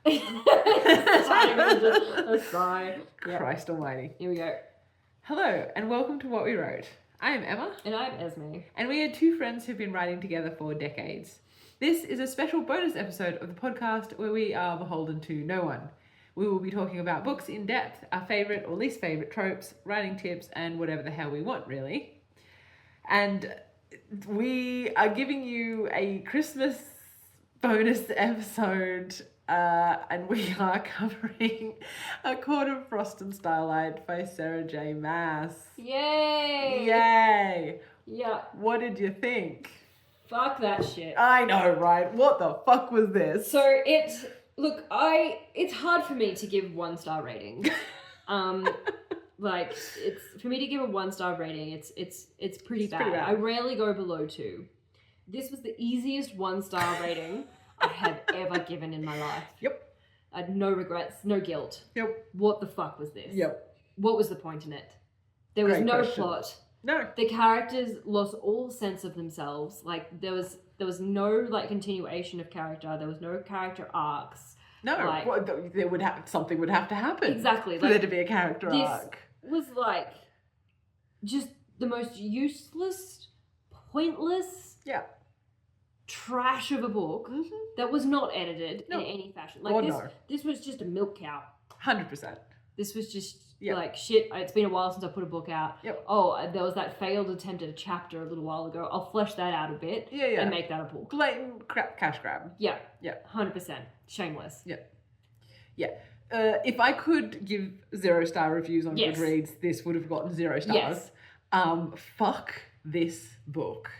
A sigh. Yep. Christ almighty. Here we go. Hello, and welcome to What We Wrote. I am Emma. And I'm Esme. And we are two friends who've been writing together for decades. This is a special bonus episode of the podcast where we are beholden to no one. We will be talking about books in depth, our favourite or least favourite tropes, writing tips, and whatever the hell we want, really. And we are giving you a Christmas bonus episode, and we are covering A Court of Frost and Starlight by Sarah J Maas. Yay! Yay! Yeah. What did you think? Fuck that shit. I know, right? What the fuck was this? So it's hard for me to give 1-star ratings. It's for me to give a 1-star rating. It's pretty bad. I rarely go below 2. This was the easiest 1-star rating I have ever given in my life. Yep. I had no regrets, no guilt. Yep. What the fuck was this? Yep. What was the point in it? There was Great no question. plot. No. The characters lost all sense of themselves. Like there was no like continuation of character. There was no character arcs. No. Like, Something would have to happen. Exactly. For there to be a character arc. Was like just the most useless, pointless trash of a book that was not edited in any fashion. Like this was just a milk cow. 100%. This was just like shit. It's been a while since I put a book out. Yep. Oh, there was that failed attempt at a chapter a little while ago. I'll flesh that out a bit. And make that a book. Blatant cash grab. Yeah. Yeah. 100%. Shameless. Yeah. Yeah. If I could give 0-star reviews on Goodreads, this would have gotten 0 stars. Yes. Fuck this book.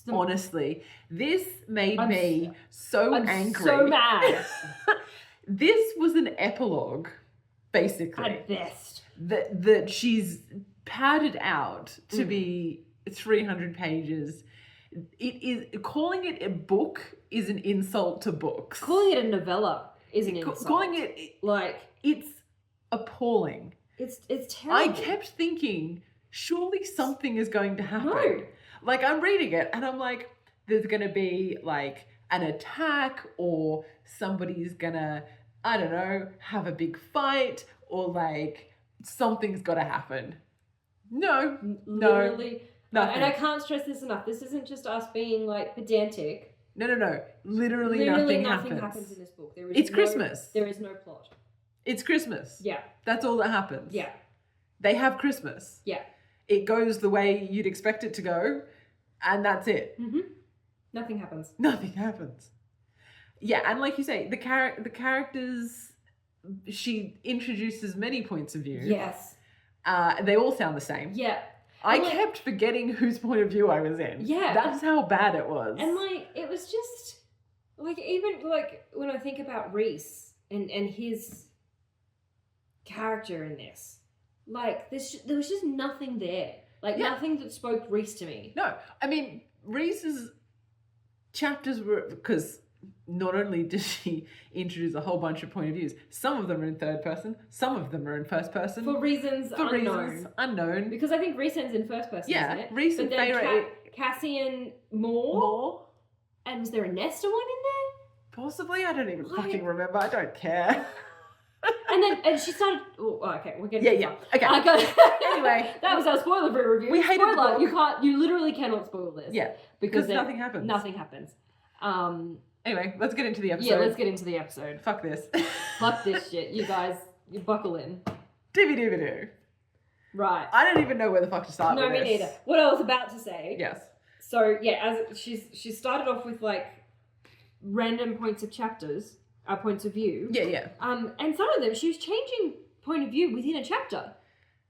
Honestly, this made me so angry. So mad. This was an epilogue, basically. At best. That she's padded out to be 300 pages. It is calling it a book is an insult to books. Calling it a novella is an insult. Calling it like it's appalling. It's terrible. I kept thinking, surely something is going to happen. No. Like I'm reading it and I'm like, there's gonna be like an attack or somebody's gonna, I don't know, have a big fight or like something's gotta happen. No. Literally. Nothing. And I can't stress this enough. This isn't just us being like pedantic. No. Literally nothing happens in this book. It's Christmas. There is no plot. It's Christmas. Yeah. That's all that happens. Yeah. They have Christmas. Yeah. It goes the way you'd expect it to go, and that's it. Mm-hmm. Nothing happens. Nothing happens. Yeah, and like you say, the characters, she introduces many points of view. Yes. They all sound the same. Yeah. I kept forgetting whose point of view I was in. Yeah. That's how bad it was. And like, it was just, like, even like when I think about Reese and his character in this, like, there was just nothing there. Like, nothing that spoke Reese to me. No, I mean, Reese's chapters were, because not only does she introduce a whole bunch of point of views, some of them are in third person, some of them are in first person. For reasons unknown. Because I think Reese ends in first person, isn't it? Reese and Feyre. Cassian Moore. And was there a Nesta one in there? Possibly, I don't even fucking remember. I don't care. And she started. Oh, okay, we're getting. Yeah. Okay. Anyway, that was our spoiler-free review. We hated the book. You literally cannot spoil this. Yeah, because nothing happens. Nothing happens. Anyway, let's get into the episode. Yeah, let's get into the episode. Fuck this. Fuck this shit, you guys. You buckle in. Dibby-dibby-doo. Right. I don't even know where the fuck to start with No, me neither. What I was about to say. Yes. So yeah, as she started off with like random points of chapters. Points of view. Yeah. And some of them, she was changing point of view within a chapter.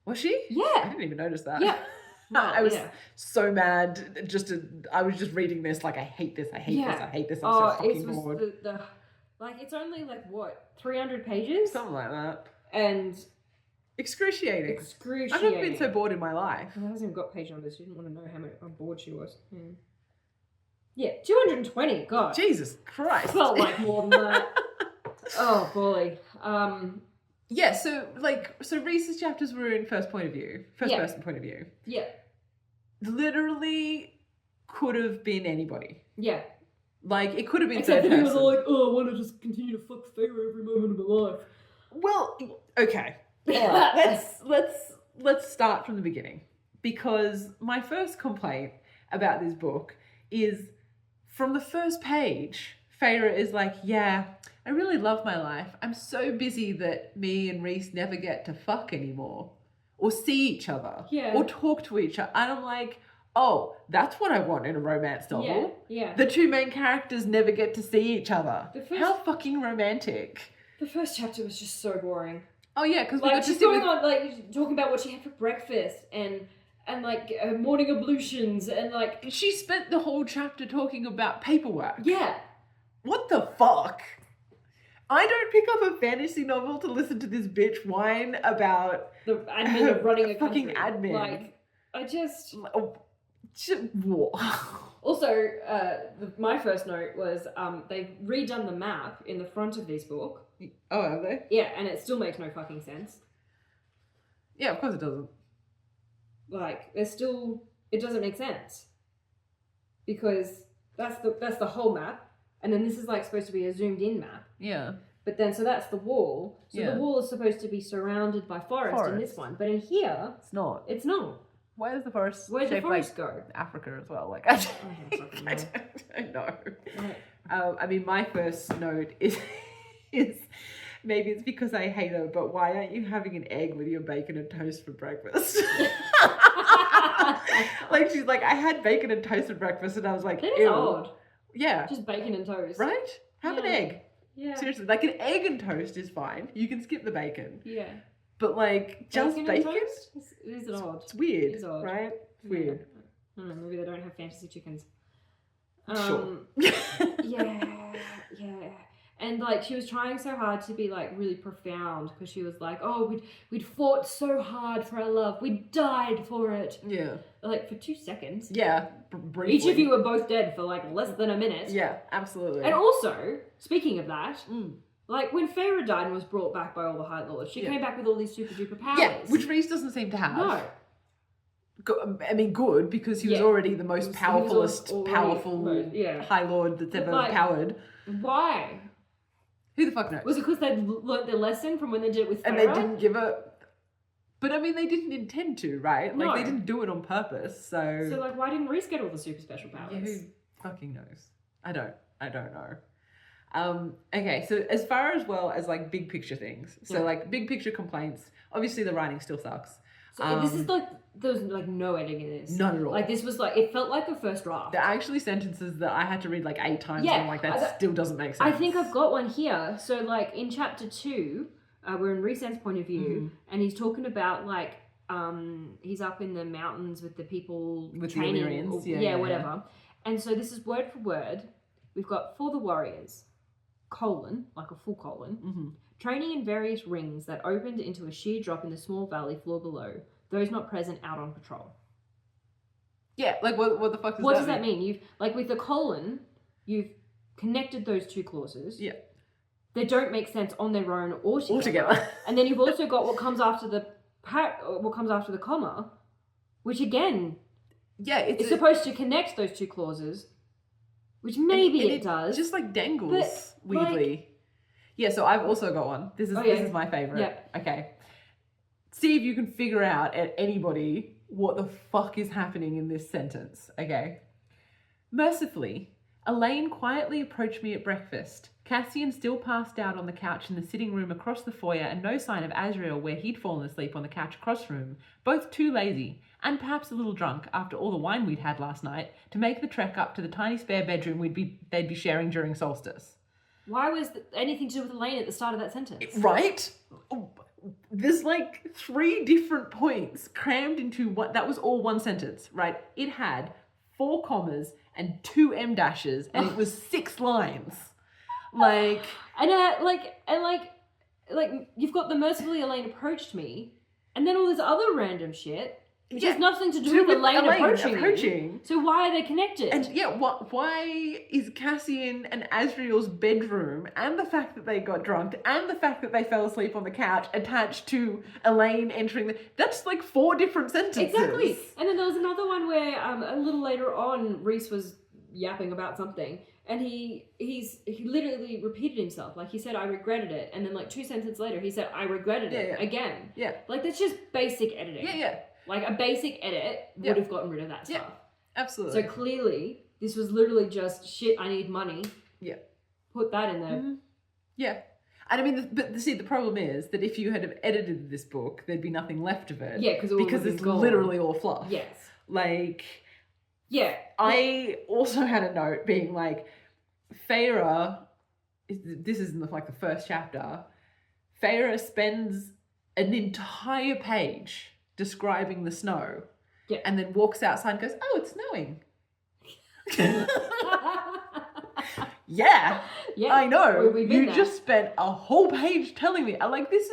Was she? Yeah. I didn't even notice that. Yeah. I was so mad. I was just reading this like, I hate this. I'm so fucking bored. It's only like, what, 300 pages? Something like that. And... Excruciating. I've never been so bored in my life. She hasn't even got page numbers. She didn't want to know how bored she was. Yeah, 220. God. Jesus Christ. Felt like more than that. Oh boy. Yeah. So Reese's chapters were in first person point of view. Yeah. Literally could have been anybody. Yeah. Like, it could have been Except third that he was person. all like, oh, I want to just continue to fuck Feyre every moment of my life. Well, okay. All right. Let's start from the beginning, because my first complaint about this book is from the first page. Feyre is like, yeah, I really love my life. I'm so busy that me and Rhys never get to fuck anymore, or see each other, or talk to each other. And I'm like, oh, that's what I want in a romance novel. Yeah. The two main characters never get to see each other. How fucking romantic. The first chapter was just so boring. Oh yeah, because like she's going on like talking about what she had for breakfast and like morning ablutions and like she spent the whole chapter talking about paperwork. Yeah. What the fuck? I don't pick up a fantasy novel to listen to this bitch whine about the admin of running a fucking country. admin. Like, I just... Also, my first note was they've redone the map in the front of this book. Oh, have they? Yeah, and it still makes no fucking sense. Yeah, of course it doesn't. Like, there's still... It doesn't make sense. Because that's the whole map, and then this is like supposed to be a zoomed in map. Yeah. But then, so that's the wall. So the wall is supposed to be surrounded by forest in this one. But in here... It's not. It's not. Where does the forest Where'd the forest like go? Africa as well. Like, I don't know. Right. I mean, my first note is maybe it's because I hate her, but why aren't you having an egg with your bacon and toast for breakfast? Like, she's like, I had bacon and toast for breakfast, and I was like, that is ew. odd. Yeah. Just bacon and toast. Right? Have an egg. Yeah. Seriously, like an egg and toast is fine. You can skip the bacon. Yeah. But like, just bacon? Is it odd? It's weird. It's odd. Right? It's weird. I don't know, maybe they don't have fantasy chickens. Sure. Yeah. And like she was trying so hard to be like really profound because she was like, oh, we'd fought so hard for our love. We died for it. Yeah. Like for 2 seconds. Yeah. Briefly. Each of you were both dead for like less than a minute. Yeah, absolutely. And also, speaking of that, like when Feyre died and was brought back by all the High Lords, she came back with all these super duper powers. Yeah, which Rhys doesn't seem to have. No. I mean, good, because he was already the most powerful High Lord that's ever powered. Why? Who the fuck knows? Was it because they'd learnt their lesson from when they did it with Feyre? And they didn't give a... But I mean, they didn't intend to, right? Like, No. they didn't do it on purpose, so... So, like, why didn't Rhys get all the super special powers? Yeah, who fucking knows? I don't know. Okay, so as far as well as, like, big picture things. So, like, big picture complaints. Obviously, the writing still sucks. So this is like, there was like no editing in this. None at all. Like this was like, it felt like a first draft. There are actually sentences that I had to read like 8 times and I'm like, that still doesn't make sense. I think I've got one here. So like in chapter 2, we're in Rhys's point of view and he's talking about like, he's up in the mountains with the people with training. The Illyrians. Whatever. And so this is word for word. We've got for the warriors, like a full colon. Training in various rings that opened into a sheer drop in the small valley floor below. Those not present out on patrol. Yeah, like what the fuck does that mean? What does that mean? You've like with the colon, you've connected those 2 clauses. Yeah. They don't make sense on their own or together. And then you've also got what comes after the comma, which again, it's supposed to connect those 2 clauses, which maybe it does. Just like dangles weirdly. Like, yeah, so I've also got one. This is my favorite. Yeah. Okay. See if you can figure out at anybody what the fuck is happening in this sentence. Okay. Mercifully, Elaine quietly approached me at breakfast. Cassian still passed out on the couch in the sitting room across the foyer and no sign of Azriel where he'd fallen asleep on the couch across from him, both too lazy and perhaps a little drunk after all the wine we'd had last night to make the trek up to the tiny spare bedroom they'd be sharing during solstice. Why was anything to do with Elaine at the start of that sentence? Right? There's like 3 different points crammed into what that was all one sentence, right? It had 4 commas and 2 em dashes and it was 6 lines. Like and you've got the mercifully Elaine approached me and then all this other random shit which has nothing to do with Elaine approaching. So why are they connected? And why is Cassian and Azriel's bedroom and the fact that they got drunk and the fact that they fell asleep on the couch attached to Elaine entering that's like 4 different sentences. Exactly. And then there was another one where a little later on Rhys was yapping about something, and he literally repeated himself. Like, he said, I regretted it, and then like 2 sentences later he said, I regretted it again. Yeah. Like, that's just basic editing. Yeah. Like, a basic edit would have gotten rid of that stuff. Absolutely. So clearly this was literally just shit, I need money. Yeah. Put that in there. Mm-hmm. Yeah. And I mean, the problem is that if you had edited this book, there'd be nothing left of it. Yeah, because it's gone. literally all fluff. Yes. Like, yeah. I also had a note being like, Feyre, this isn't like the first chapter, Feyre spends an entire page describing the snow. Yeah. And then walks outside and goes, oh, it's snowing. Yeah, I know. You just spent a whole page telling me. I'm like, this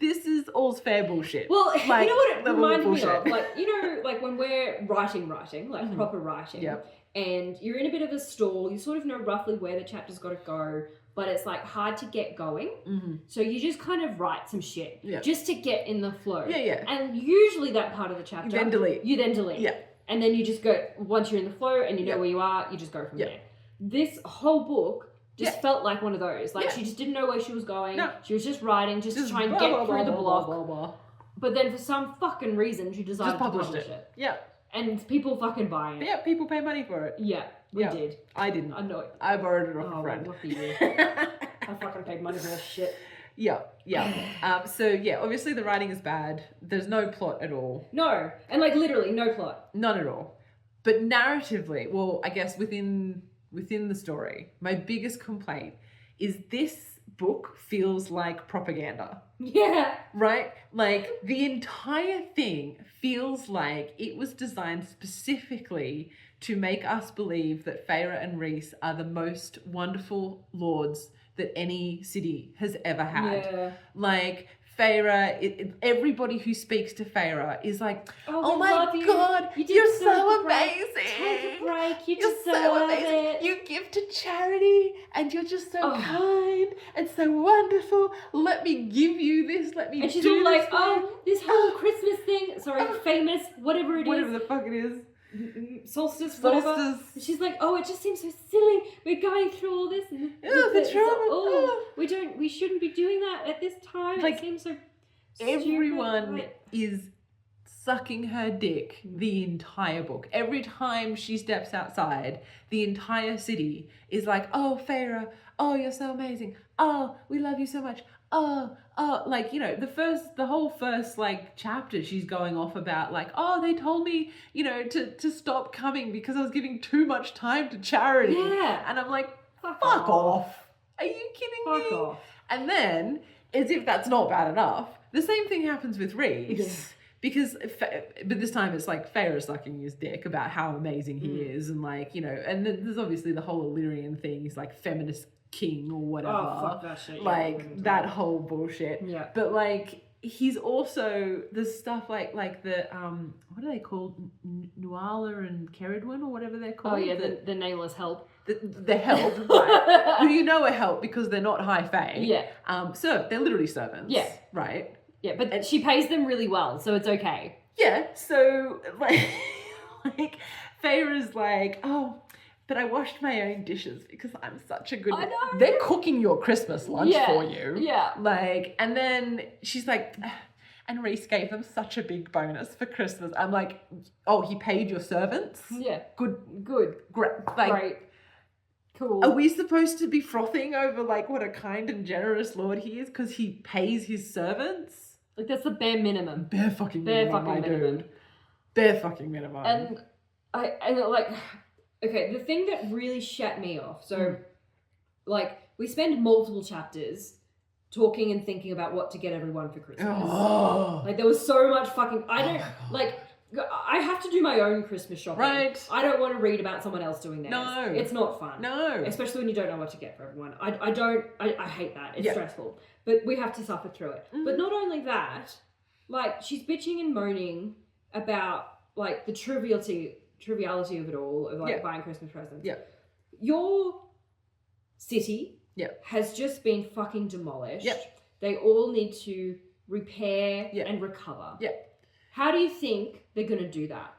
is all's fair bullshit. Well, like, you know what it reminded me bullshit. of? Like, you know, like when we're writing, like proper writing, and you're in a bit of a stall, you sort of know roughly where the chapter's got to go, but it's like hard to get going. Mm-hmm. So you just kind of write some shit just to get in the flow. Yeah. And usually that part of the chapter, you then delete. Yeah. And then you just go, once you're in the flow and you know where you are, you just go from there. This whole book just felt like one of those. Like, she just didn't know where she was going. No. She was just writing, just to try and get through the block. But then for some fucking reason, she decided to publish it. Yeah. And people fucking buy it. Yeah, people pay money for it. Yeah, we did. I didn't. I know. I borrowed it off a friend. Lucky you. I fucking paid money for this shit. Yeah. So, obviously the writing is bad. There's no plot at all. No. And, like, literally no plot. None at all. But narratively, well, I guess within the story, my biggest complaint is this book feels like propaganda. Yeah. Right? Like, the entire thing feels like it was designed specifically to make us believe that Feyre and Rhys are the most wonderful lords that any city has ever had. Yeah. Like, Feyre, everybody who speaks to Feyre is like, oh my God, you're so amazing. Take a break. You You're deserve so amazing. it. You give to charity and you're just so kind and so wonderful. Let me give you this. Let me and she's do all like, this this whole Christmas thing. Sorry, famous, whatever it is. Whatever the fuck it is. Solstice, whatever. She's like, it just seems so silly. We're going through all this, and the trauma. We shouldn't be doing that at this time. Like, it seems so everyone stupid. is sucking her dick the entire book. Every time she steps outside, the entire city is like, oh, Feyre, oh, you're so amazing. Oh, we love you so much. Oh, like, you know, the whole first like chapter, she's going off about like, oh, they told me, you know, to stop coming because I was giving too much time to charity. Yeah. And I'm like, fuck off. Are you kidding me? Fuck off. And then, as if that's not bad enough, the same thing happens with Rhys. Yeah. Because, but this time it's like Feyre sucking his dick about how amazing he is, and like, you know, and there's obviously the whole Illyrian thing. He's like feminist king or whatever. Oh, fuck that shit. Like that whole bullshit. Yeah. But like, he's also the stuff like the what are they called? Nuala and Ceridwen or whatever they're called. Oh yeah, the nameless help. The help, right? Who you know are help because they're not high fae. Yeah. So they're literally servants. Yeah. Right. Yeah, but she pays them really well, so it's okay. Yeah, so, like Feyre's like, oh, but I washed my own dishes because I'm such a good... I know. They're cooking your Christmas lunch for you. Yeah. Like, and then she's like, and Rhys gave them such a big bonus for Christmas. I'm like, oh, he paid your servants? Yeah. Good. Great. Like, great. Cool. Are we supposed to be frothing over, like, what a kind and generous lord he is because he pays his servants? Like, that's the bare minimum. Bare fucking minimum. Dude. Bare fucking minimum. And like, okay, the thing that really shat me off, so, like, we spend multiple chapters talking and thinking about what to get everyone for Christmas. Oh. Like, there was so much fucking, I have to do my own Christmas shopping. Right. I don't want to read about someone else doing theirs. No. It's not fun. No. Especially when you don't know what to get for everyone. I hate that. It's stressful. But we have to suffer through it. Mm-hmm. But not only that, like, she's bitching and moaning about, like, the triviality of it all, of, like, buying Christmas presents. Yeah. Your city has just been fucking demolished. Yeah. They all need to repair and recover. Yeah. How do you think they're going to do that?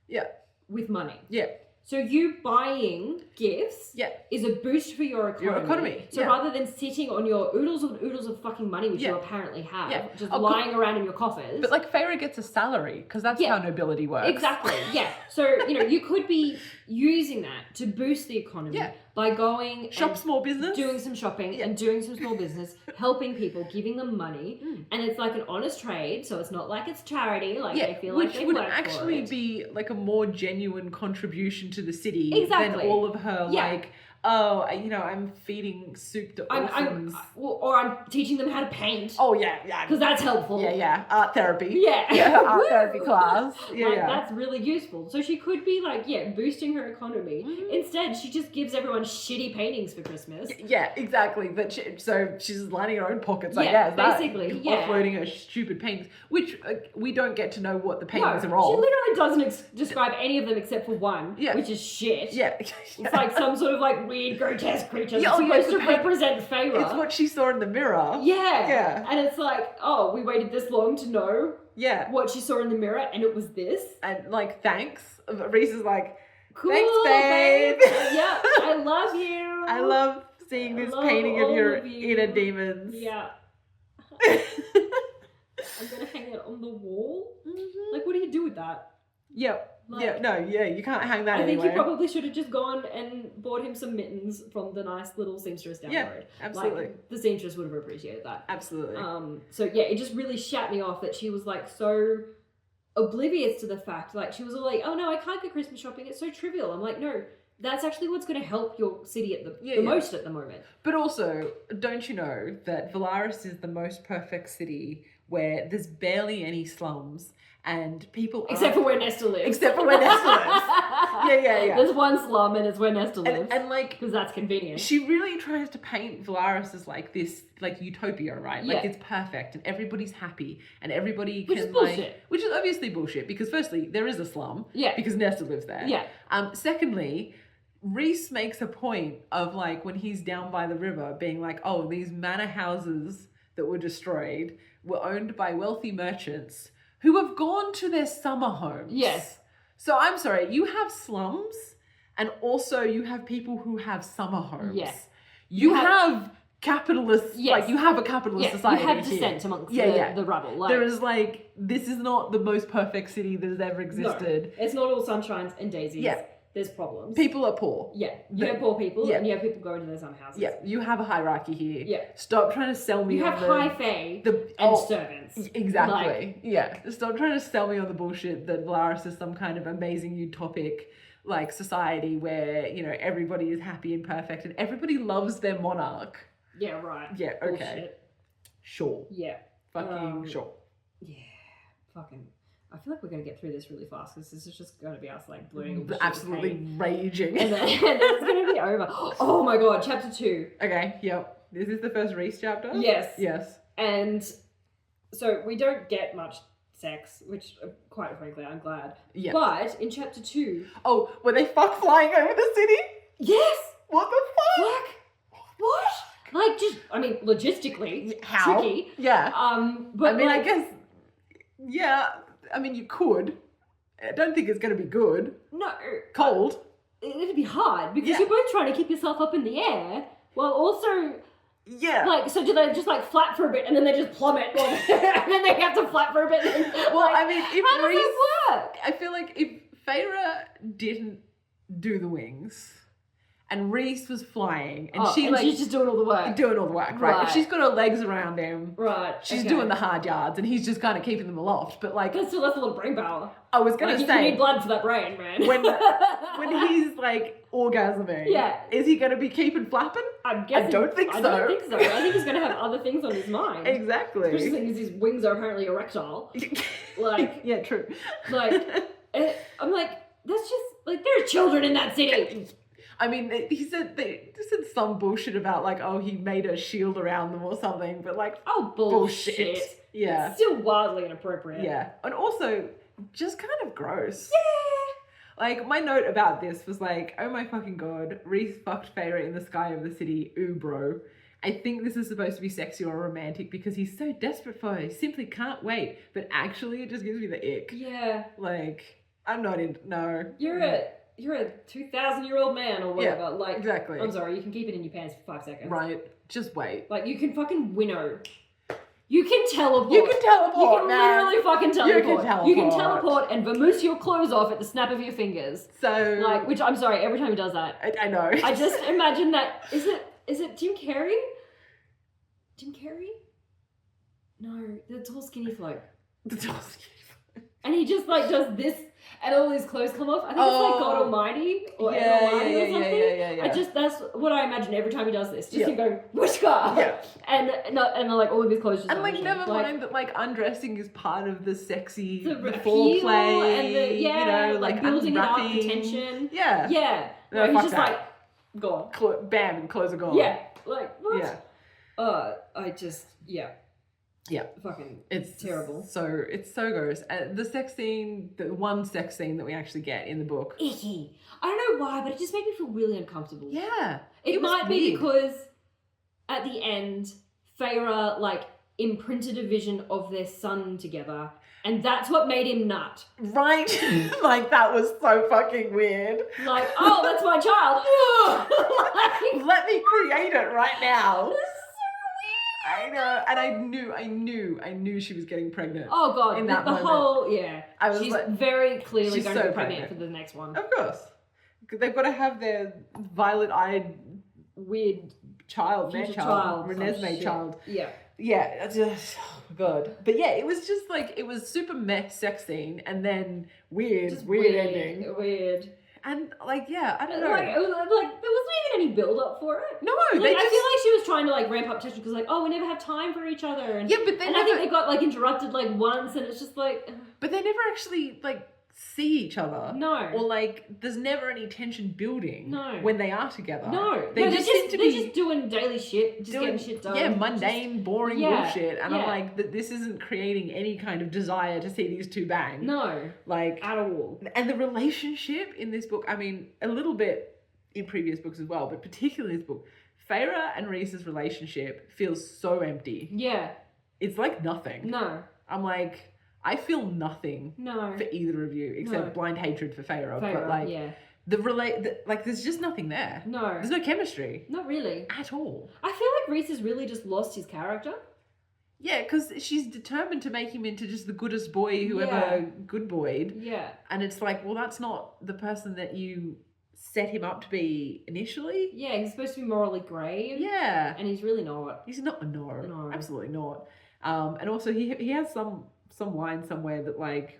Yeah. With money? Yeah. So you buying gifts Yeah. is a boost for your economy. Your economy, So yeah. rather than sitting on your oodles of fucking money, which Yeah. you apparently have, Yeah. just Oh, lying around in your coffers. But like Feyre gets a salary because that's Yeah. how nobility works. Exactly, yeah. So, you could be using that to boost the economy Yeah. by going Shop and small business. doing some shopping Yeah. and doing some small business, helping people, giving them money. Mm. And it's like an honest trade, so it's not like it's charity, like Yeah, they feel which like they would work actually for it. be like a more genuine contribution to the city Exactly. than all of her Yeah. like, oh, I'm feeding soup to orphans. Or I'm teaching them how to paint. Oh yeah, Because that's helpful. yeah, art therapy. Yeah. Art Woo! therapy class. Yeah, Like, yeah. that's really useful. So she could be like, boosting her economy. Mhm. Instead, she just gives everyone shitty paintings for Christmas. Yeah, exactly. But so she's lining her own pockets, I Yeah, guess. basically, yeah. Offloading her stupid paintings, which we don't get to know what the paintings No, are she of. literally doesn't describe any of them except for one, Yeah. which is shit. Yeah. It's like some sort of like weird grotesque creature Yeah, that's oh, yeah, supposed to the paint- represent Feyre. It's what she saw in the mirror. Yeah. Yeah. And it's like, oh, we waited this long to know Yeah. what she saw in the mirror, and it was this. And like, thanks. Reese is like, Cool, thanks, babe. Yeah, I love you. I love seeing I this love painting of all your of you. inner demons. Yeah. I'm gonna hang it on the wall. Mhm. Like, what do you do with that? Yep. Like, yeah. No. Yeah. You can't hang that I think anywhere. you probably should have just gone and bought him some mittens from the nice little seamstress down Yeah, the road. absolutely. Like, the seamstress would have appreciated that. Absolutely. So yeah, it just really shat me off that she was like so oblivious to the fact. Like, she was all like, "Oh no, I can't go Christmas shopping. It's so trivial." I'm like, no, that's actually what's going to help your city at the most at the moment. But also, don't you know that Valaris is the most perfect city where there's barely any slums and people Except for where Nesta lives. Except for where Nesta lives. Yeah. There's one slum and it's where Nesta lives. And like, because that's convenient. she really tries to paint Valaris as like this, like utopia, right? Like Yeah. it's perfect and everybody's happy and everybody Which can is bullshit. which is obviously bullshit because firstly, there is a slum. Yeah. Because Nesta lives there. Yeah. Secondly, Reese makes a point of like when he's down by the river being like, oh, these manor houses that were destroyed were owned by wealthy merchants who have gone to their summer homes. Yes. So I'm sorry, you have slums and also you have people who have summer homes. Yes. You have capitalists, Yes. like you have a capitalist Yeah, society. you have here. dissent amongst Yeah. the rubble. Like, There is like, this is not the most perfect city that has ever no, existed. it's not all sunshines and daisies. Yeah. There's problems. People are poor. Yeah. You The- have poor people yeah. and you have people going to their summer houses. Yeah, you have a hierarchy here. Yeah. Stop trying to sell me You on have the... high fae the and oh, servants. Exactly. Like, yeah. Stop trying to sell me on the bullshit that Valaris is some kind of amazing utopic like society where, you know, everybody is happy and perfect and everybody loves their monarch. yeah, right. Yeah, okay. Bullshit. Sure. Yeah. Fucking sure. Yeah. Fucking. I feel like we're going to get through this really fast because this is just going to be us like blowing all the shit Absolutely with pain. raging. And then it's going to be over. Oh my god, chapter 2. Okay, yep. Is this the first Reese chapter? Yes. Yes. And so we don't get much sex, which quite frankly I'm glad. Yeah. But in chapter 2, Oh, were they fuck flying over the city? yes, What the fuck? fuck, what? Like just, I mean, logistically, How? tricky. Yeah. But I mean, like, I guess, yeah, I mean, you could. I don't think it's going to be good. no, Cold. it'd be hard because Yeah. you're both trying to keep yourself up in the air while also Yeah. like. So do they just like flap for a bit and then they just plummet, or, and then they have to flap for a bit? And, Well, like, I mean, if how does Reese, that work? I feel like if Feyre didn't do the wings and Reese was flying and And she's just doing all the work. doing all the work, right? Right. If she's got her legs around him, Right. she's okay. doing the hard yards and he's just kind of keeping them aloft. But like, That's still that's a lot of brain power. I was going Like, to you say, need blood for that brain, man. when he's like orgasming, Yeah. is he going to be keeping flapping? I'm guessing, don't think I so. don't think so. I think he's going to have other things on his mind. Exactly. Especially since his wings are apparently erectile. Like, yeah, true. like, I'm like, that's just, like, there are children in that city. I mean, he said they said some bullshit about like, oh, he made a shield around them or something, but like, Oh, bullshit. Yeah, It's still wildly inappropriate. yeah, and also just kind of gross. Yeah. Like my note about this was like, oh my fucking god, Reese fucked Feyre in the sky of the city. Ooh, bro. I think this is supposed to be sexy or romantic because he's so desperate for her. He simply can't wait. But actually, it just gives me the ick. Yeah. Like, I'm not in. No. You're you're a 2,000-year-old man or whatever. Yeah, like, exactly. I'm sorry, you can keep it in your pants for 5 seconds. Right. Just wait. Like, you can fucking winnow. You can teleport. You can teleport, You can man. literally fucking teleport. You can teleport and vamoose your clothes off at the snap of your fingers. So... Like, which, I'm sorry, every time he does that. I know. I just imagine that... Is it Jim Carrey? Jim Carrey? No, the tall skinny bloke. The tall skinny. And he just, like, does this... And all his clothes come off. I think it's like God Almighty or Ed Almighty or something. Yeah. That's what I imagine every time he does this. Just Yeah. him going, whooshka! Yeah. And like all of his clothes just And like vanishing. never mind that like undressing is part of the sexy, the the appeal foreplay, and the, you know, like building it up, the unwrapping. tension. Yeah. Yeah. No, No, he's fuck just that. like, gone. Bam, and clothes are gone. Yeah. Like, what? Yeah. I just, yeah. Yeah. Fucking, It's terrible. So, it's so gross. The sex scene, the one sex scene that we actually get in the book. Icky. I don't know why, but it just made me feel really uncomfortable. Yeah. It was might be weird. because at the end, Feyre, like, imprinted a vision of their son together, and that's what made him nut. Right? Like, that was so fucking weird. Like, oh, that's my child. Like, Let me create it right now. this is so I know. And I knew she was getting pregnant. Oh god, In that the moment. whole yeah. I was she's like- very clearly she's going so to be pregnant pregnant. for the next one. Of course. They've got to have their violet-eyed Weird child, man future child, some Renesmee shit. child. Yeah. Yeah, it's just, oh god. But yeah, it was just like, it was super meh sex scene and then weird ending. Weird. And like, yeah, I don't know. Like, it was, like there wasn't even any build up for it. No, Like, they I just... feel like she was trying to like ramp up tension because like, oh, we never have time for each other. And, Yeah, but they and I never... think they got like interrupted like once, and it's just like, But they never actually like see each other. no. Or like, there's never any tension building. No. When they are together. No, They just seem to they're be just doing daily shit, just doing, getting shit done. yeah, mundane, boring Yeah, bullshit. And I'm yeah. like, this isn't creating any kind of desire to see these two bang. No, Like, at all. and the relationship in this book, I mean, a little bit in previous books as well, but particularly this book, Feyre and Rhys's relationship feels so empty. Yeah. It's like nothing. No. I'm like, I feel nothing No. for either of you except No. blind hatred for Feyre. Feyre, But like, yeah. like, there's just nothing there. No. There's no chemistry Not really. at all. I feel like Rhys has really just lost his character. Yeah, because she's determined to make him into just the goodest boy who Yeah. ever good boyed. Yeah. And it's like, well, that's not the person that you set him up to be initially. Yeah, he's supposed to be morally grey. Yeah. And he's really not. He's not. No, No. absolutely not. And also he has some line somewhere that like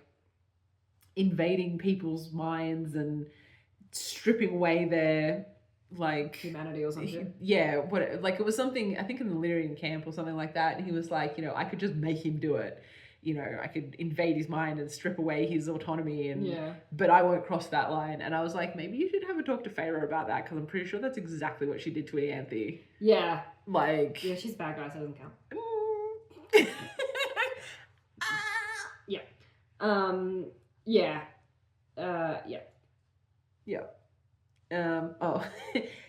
invading people's minds and stripping away their like Humanity or something. yeah, what like it was something I think in the Lyrian camp or something like that, and he was like, you know, I could just make him do it. You know, I could invade his mind and strip away his autonomy, and Yeah. but I won't cross that line. And I was like, maybe you should have a talk to Feyre about that, because I'm pretty sure that's exactly what she did to Ianthe. Yeah. Like, Yeah, she's a bad guy, so it doesn't count. Yeah. Yeah. Yeah. Yeah. Oh,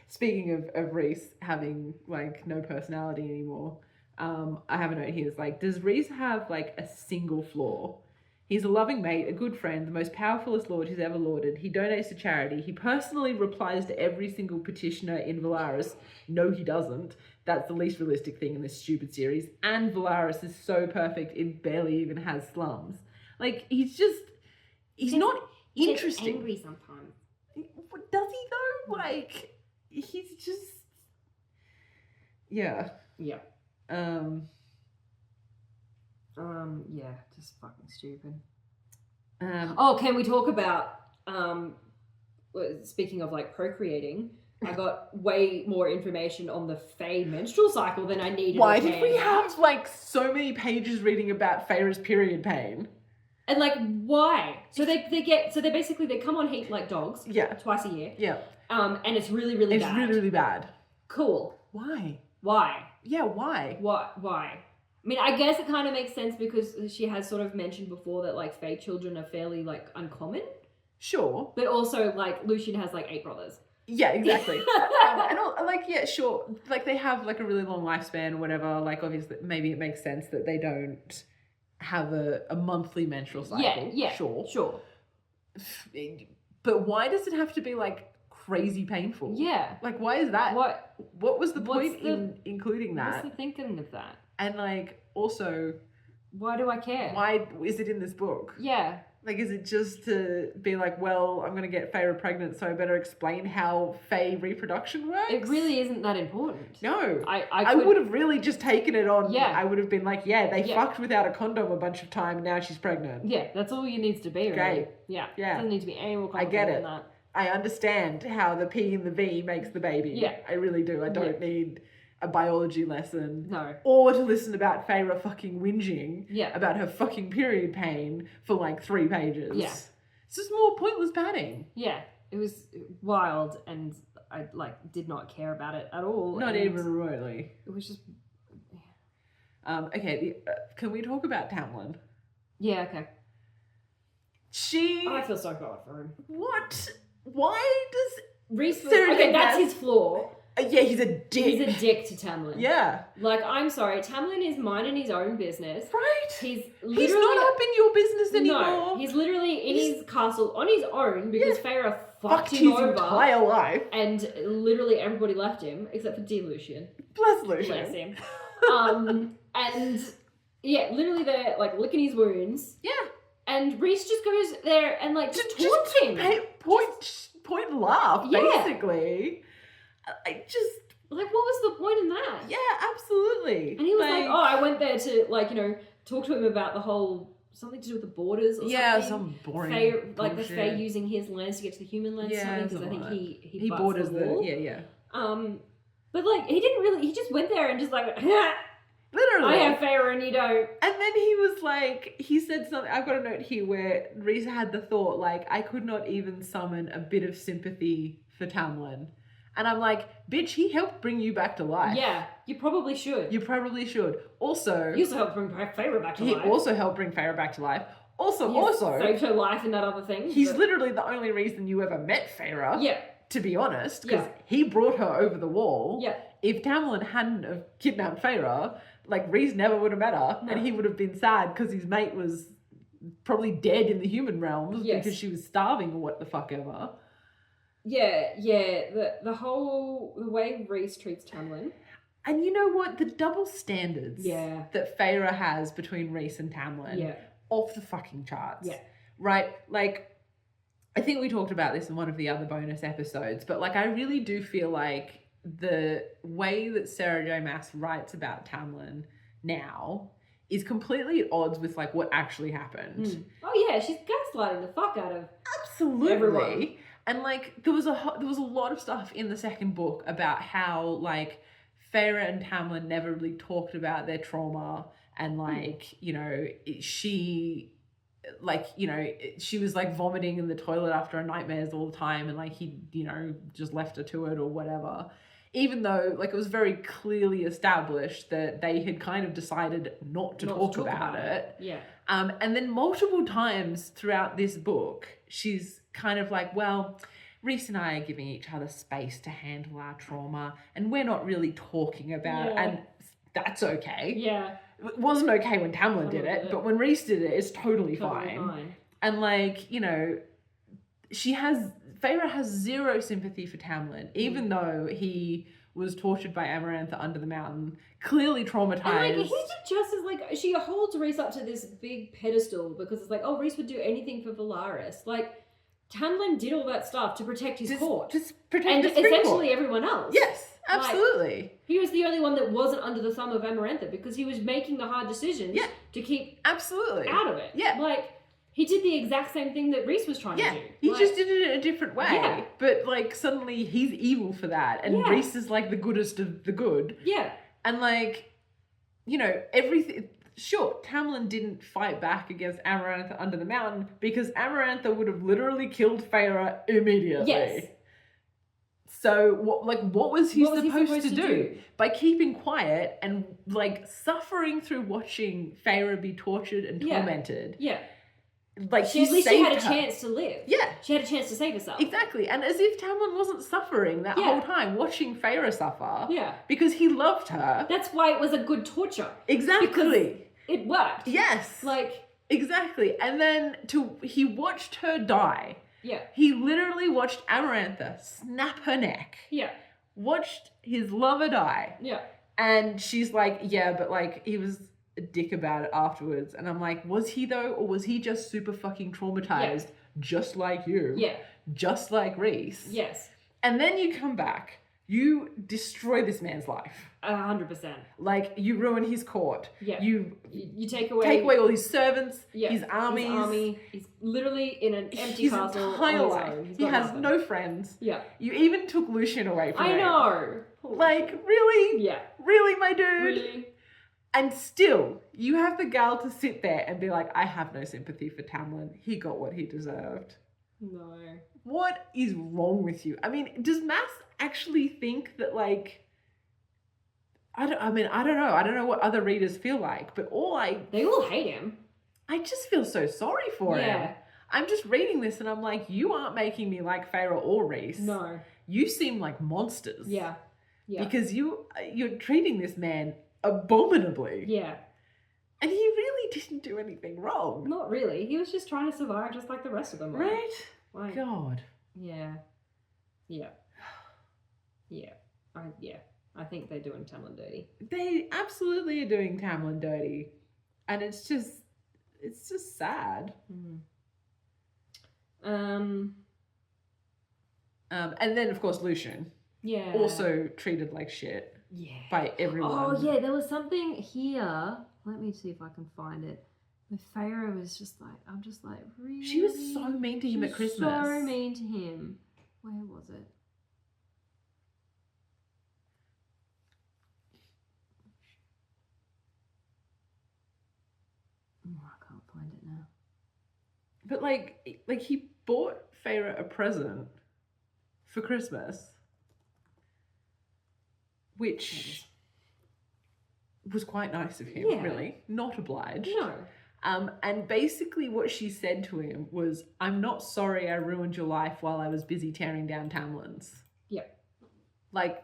speaking of Rhys having like no personality anymore, I have a note here. It's like, does Rhys have like a single flaw? He's a loving mate, a good friend, the most powerfulest lord who's ever lorded. He donates to charity. He personally replies to every single petitioner in Valaris. No, he doesn't. That's the least realistic thing in this stupid series. And Valaris is so perfect, it barely even has slums. Like, he's not interesting. Angry sometimes. Does he though? Like, he's just, yeah. Yeah. Yeah, just fucking stupid. Oh, can we talk about, speaking of like procreating, I got way more information on the Fae menstrual cycle than I needed. Why to did we hand have like so many pages reading about Feyre's period pain? And like, why? So they basically they come on heat like dogs. Yeah. Twice a year. Yeah. And it's really, really It's bad. really, really bad. Cool. Why? Why? Yeah, why? Why? I mean, I guess it kind of makes sense because she has sort of mentioned before that like Fae children are fairly like uncommon. Sure. But also like Lucian has like 8 brothers. Yeah, exactly. And all, like, yeah, sure. Like they have like a really long lifespan or whatever. Like obviously maybe it makes sense that they don't have a monthly menstrual cycle. Yeah, Sure. But why does it have to be like crazy painful? Yeah. Like, why is that? What was the point in including that? What's the thinking of that? And like, also, why do I care? Why is it in this book? Yeah. Like, is it just to be like, well, I'm going to get Feyre pregnant, so I better explain how Fey reproduction works? It really isn't that important. No. I would have really just taken it on. Yeah. I would have been like, yeah, they fucked without a condom a bunch of time, and now she's pregnant. Yeah, that's all it needs to be, really. Great. Yeah. Yeah. It doesn't need to be any more I get complicated it. than that. I understand how the P and the V makes the baby. Yeah. I really do. I don't need a biology lesson. No. Or to listen about Feyre fucking whinging Yeah. about her fucking period pain for like 3 pages. Yeah. It's just more pointless padding. Yeah. It was wild and I did not care about it at all. Not and even remotely. It was just... Okay, can we talk about Tamlin? Yeah, okay. I feel so bad for him. What? Why does... Reese was... Sarah Okay, J that's Maas- his flaw. Yeah, he's a dick. He's a dick to Tamlin. Yeah. Like, I'm sorry, Tamlin is minding his own business. Right? He's not up in your business anymore. No, he's literally in his castle on his own because Feyre fucked him his over. entire life. And literally everybody left him, except for D. Lucian. Bless Lucian. Bless him. And yeah, literally they're like licking his wounds. Yeah. And Reese just goes there and like Just taunts him. Point and laugh, Yeah. basically. I just... Like, what was the point in that? Yeah, absolutely. And he was like, oh, I went there to, talk to him about the whole, something to do with the borders or something. Yeah, some boring Fae, like the bullshit. Fae using his lands to get to the human lands or something, because I think he butts borders the wall. Yeah. But like, he just went there and just like, Literally. I have Feyre and you don't. And then he was like, he said something, I've got a note here where Reese had the thought, like, I could not even summon a bit of sympathy for Tamlin. And I'm like, bitch, he helped bring you back to life. Yeah, you probably should. You probably should. Also... He also helped bring Feyre back to life. He also helped bring Feyre back to life. Also... saved her life in that other thing. He's literally the only reason you ever met Feyre. Yeah. To be honest. Because he brought her over the wall. Yeah. If Tamlin hadn't have kidnapped Feyre, like, Rhys never would have met her. No. And he would have been sad because his mate was probably dead in the human realms because she was starving or what the fuck ever. Yeah. The way Reese treats Tamlin. And you know what? The double standards that Feyre has between Reese and Tamlin. Yeah. Off the fucking charts. Yeah. Right? Like, I think we talked about this in one of the other bonus episodes, but like, I really do feel like the way that Sarah J Maas writes about Tamlin now is completely at odds with like what actually happened. Oh yeah, she's gaslighting the fuck out of everyone. And like, there was a lot of stuff in the second book about how like Feyre and Tamlin never really talked about their trauma, and like, she was like vomiting in the toilet after her nightmares all the time, and like he, just left her to it or whatever. Even though like it was very clearly established that they had kind of decided not to talk about it. Yeah. And then multiple times throughout this book, she's kind of like, well, Reese and I are giving each other space to handle our trauma, and we're not really talking about it, and that's okay. Yeah. It wasn't okay when Tamlin did it, but when Reese did it, it's totally fine. And like, Feyre has zero sympathy for Tamlin, even though he was tortured by Amarantha under the mountain, clearly traumatized. And like, he's just as like, she holds Reese up to this big pedestal because it's like, oh, Reese would do anything for Valaris. Like, Tamlin did all that stuff to protect his court. Just protect and the essentially everyone else. Yes, absolutely. Like, he was the only one that wasn't under the thumb of Amarantha because he was making the hard decisions to keep out of it. Yeah. Like, he did the exact same thing that Reese was trying to do. He just did it in a different way. Yeah. But like, suddenly he's evil for that, and Reese is like the goodest of the good. Yeah. And like, everything... Sure, Tamlin didn't fight back against Amarantha under the mountain because Amarantha would have literally killed Feyre immediately. Yes. So, what was he supposed to do? By keeping quiet and, like, suffering through watching Feyre be tortured and tormented. Yeah. Like, at least she had a chance to live. Yeah. She had a chance to save herself. Exactly. And as if Tamlin wasn't suffering that whole time, watching Feyre suffer. Yeah. Because he loved her. That's why it was a good torture. Exactly. Because it worked. Yes. Like... Exactly. And then he watched her die. Yeah. He literally watched Amarantha snap her neck, Yeah. watched his lover die, Yeah. and she's like, yeah, but like he was a dick about it afterwards. And I'm like, was he though, or was he just super fucking traumatized, just like you, Yeah. just like Reese? Yes. And then you come back, you destroy this man's life. 100%. Like, you ruin his court. Yeah. You You take away all his servants, yeah, his armies. His army. He's literally in an empty his castle entire on his life. own. He's He got has nothing. no friends. Yeah. You even took Lucian away from him. I know. Like, really? Yeah. Really, my dude? Really? And still, you have the gal to sit there and be like, I have no sympathy for Tamlin. He got what he deserved. No. What is wrong with you? I mean, does Mass actually think that, like, I don't know. I don't know what other readers feel like, but They all hate him. I just feel so sorry for him. Yeah. I'm just reading this and I'm like, you aren't making me like Feyre or Reese. No. You seem like monsters. Yeah. Yeah. Because you're treating this man abominably. Yeah. And he really didn't do anything wrong. Not really. He was just trying to survive just like the rest of them. Right? Like, God. yeah. Yeah. Yeah. I think they're doing Tamlin dirty. They absolutely are doing Tamlin dirty. And it's just sad. Mm. And then, of course, Lucian. Yeah. Also treated like shit. Yeah. By everyone. Oh, yeah, there was something here. Let me see if I can find it. The Feyre was just like, I'm just like, really? She was so mean to him at Christmas. So mean to him. Where was it? Oh, I can't find it now. But like he bought Feyre a present for Christmas, which was quite nice of him, Yeah. really. Not obliged. No. And basically what she said to him was, I'm not sorry I ruined your life while I was busy tearing down Tamlin's. Yeah. Like,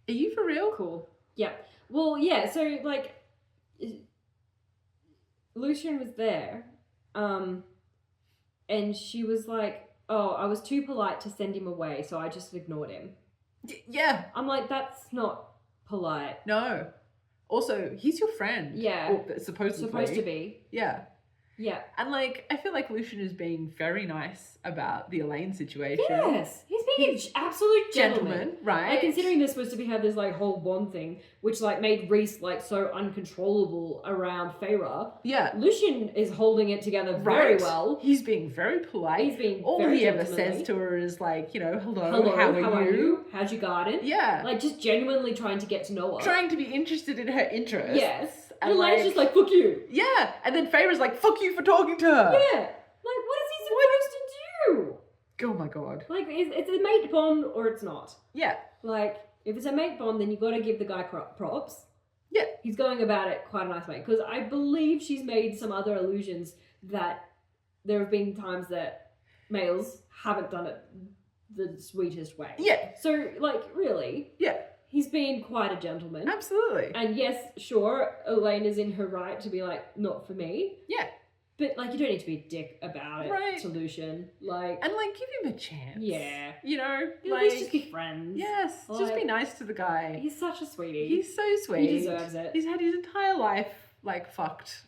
are you for real? Cool. Yeah. Well, yeah, so, like, Lucian was there, and she was like, oh, I was too polite to send him away, so I just ignored him. Yeah. I'm like, that's not polite. No. Also, he's your friend. Yeah. Or supposedly. Supposed to be. Yeah. Yeah. And like, I feel like Lucian is being very nice about the Elaine situation. Yes. He's being an absolute gentleman. Right? Like, considering they're supposed to have this, like, whole bond thing, which, like, made Reese, like, so uncontrollable around Feyre. Yeah. Lucian is holding it together very well. He's being very polite. He's being All very he ever gentlemanly. says to her is like, you know, hello, Hello, how are you? How's your garden? Yeah. Like, just genuinely trying to get to know her. Trying to be interested in her interests. Yes. And Elaine's just like, fuck you. Yeah. And then Feyre's like, fuck you for talking to her. Yeah. Like, what is he supposed to do? Oh my God. Like, it's a mate bond or it's not. Yeah. Like, if it's a mate bond, then you got to give the guy props. Yeah. He's going about it quite a nice way. Because I believe she's made some other allusions that there have been times that males haven't done it the sweetest way. Yeah. So, like, really, Yeah. he's been quite a gentleman. Absolutely. And yes, sure, Elaine is in her right to be like, not for me. Yeah. But, like, you don't need to be a dick about it Right. to Lucian. Like, And like, give him a chance. yeah. You know, At like, least just be friends. yes, just Like, be nice to the guy. He's such a sweetie. He's so sweet. He deserves it. He's had his entire life like fucked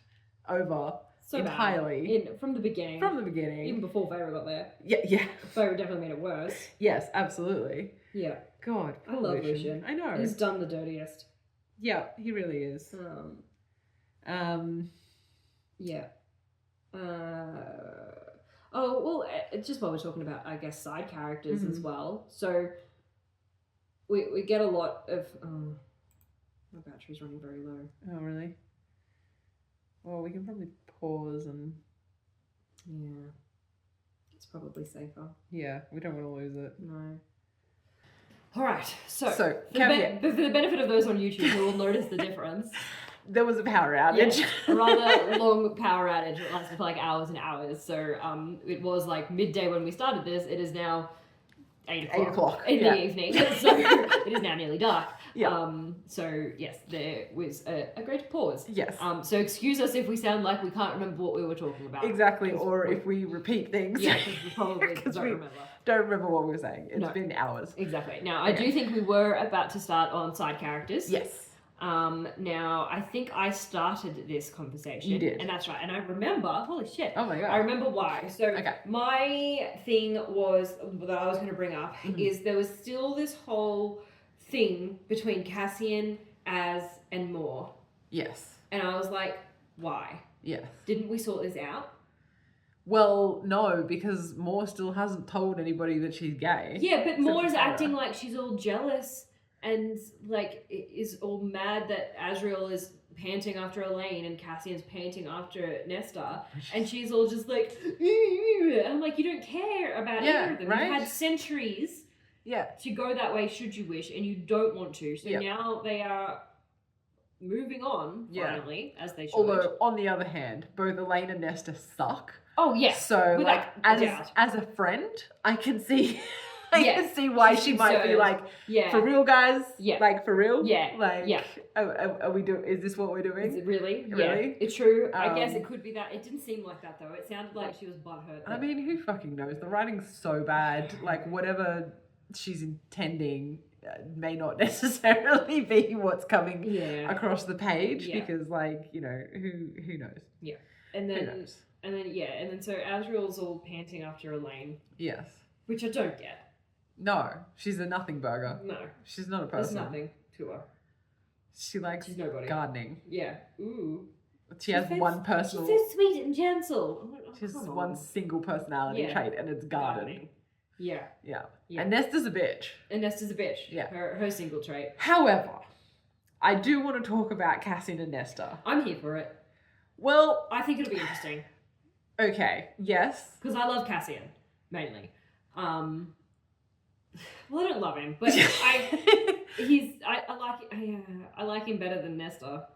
over so entirely bad. From the beginning. from the beginning. Even before Feyre got there. Yeah. Feyre definitely made it worse. Yes, absolutely. Yeah. God, I love Lucian. I know. He's done the dirtiest. Yeah, he really is. Yeah. Oh, well, just while we're talking about, I guess, side characters as well. So, we get a lot of... my battery's running very low. Oh, really? Well, we can probably pause and... Yeah. It's probably safer. Yeah, we don't want to lose it. No. All right. So for caveat. the benefit of those on YouTube who will notice the difference... There was a power outage. Yeah, a rather long power outage. It lasted for like hours and hours. So it was like midday when we started this. It is now 8 o'clock in yeah. the evening. So it is now nearly dark. Yeah. So yes, there was a great pause. Yes. So excuse us if we sound like we can't remember what we were talking about. Exactly, or if we repeat things. Yeah, because we probably don't remember what we were saying. It's No. been hours. Exactly. Now, I do think we were about to start on side characters. Yes. Now, I think I started this conversation. You did. And that's right. And I remember, holy shit. Oh my God. I remember why. So, Okay. my thing was, that I was going to bring up, is there was still this whole thing between Cassian, Az, and Moore. Yes. And I was like, why? Yes. Didn't we sort this out? Well, no, because Moore still hasn't told anybody that she's gay. Yeah, but Moore is Sarah. acting like she's all jealous and like is all mad that Azriel is panting after Elaine and Cassian's panting after Nesta, and she's all just like, and I'm like, you don't care about either of them. right? You've had centuries to go that way should you wish, and you don't want to. So now they are moving on finally, as they should. Although on the other hand, both Elaine and Nesta suck. Oh yeah. So without as a friend, I can see I Yes. can see why she might be like, for real, guys? Yeah. Like, for real? Yeah. Like, Yeah. are we doing, is this what we're doing? Is it really? Really? Yeah. It's true. I guess it could be that. It didn't seem like that though. It sounded like she was butthurt. I mean, who fucking knows? The writing's so bad. Like, whatever she's intending may not necessarily be what's coming across the page because, like, you know, who knows? Yeah. And then so Azriel's all panting after Elaine. Yes. Which I don't get. No, she's a nothing burger. No. She's not a There's person. nothing to her. She likes She's nobody. gardening. Yeah. Ooh. She has one personal... She's so sweet and gentle. I'm like, she has one single personality trait, and it's gardening. Yeah. Yeah. And Nesta's a bitch. And Nesta's a bitch. Yeah. Her single trait. However, I do want to talk about Cassian and Nesta. I'm here for it. Well... I think it'll be interesting. Okay. Yes. Because I love Cassian, mainly. Well, I don't love him, but I like him better than Nesta.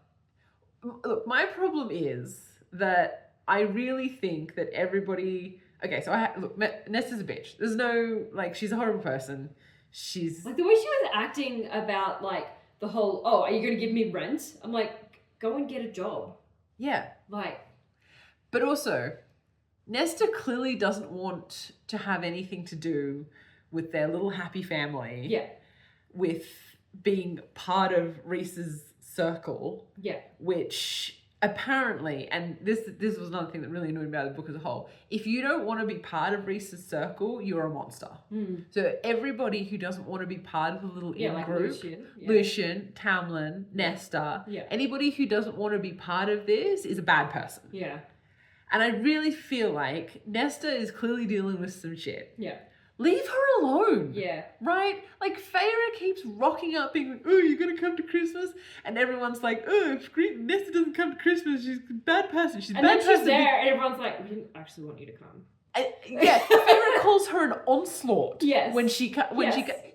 Look, my problem is that I really think that everybody... Okay, so Nesta's a bitch. There's no, like, she's a horrible person. She's... Like, the way she was acting about, like, the whole, oh, are you going to give me rent? I'm like, go and get a job. Yeah. Like... But also, Nesta clearly doesn't want to have anything to do with their little happy family. Yeah. With being part of Reese's circle. Yeah. Which apparently, and this was another thing that really annoyed me about the book as a whole, if you don't want to be part of Reese's circle, you're a monster. So everybody who doesn't want to be part of the little in-group, Lucian, Tamlin, Nesta, anybody who doesn't want to be part of this is a bad person. Yeah. And I really feel like Nesta is clearly dealing with some shit. Yeah. Leave her alone. Yeah. Right? Like, Feyre keeps rocking up being like, oh, you're going to come to Christmas? And everyone's like, oh, if Nesta doesn't come to Christmas, she's a bad person. She's a bad person. And then she's there and everyone's like, we didn't actually want you to come. Feyre calls her an onslaught. Yes. When she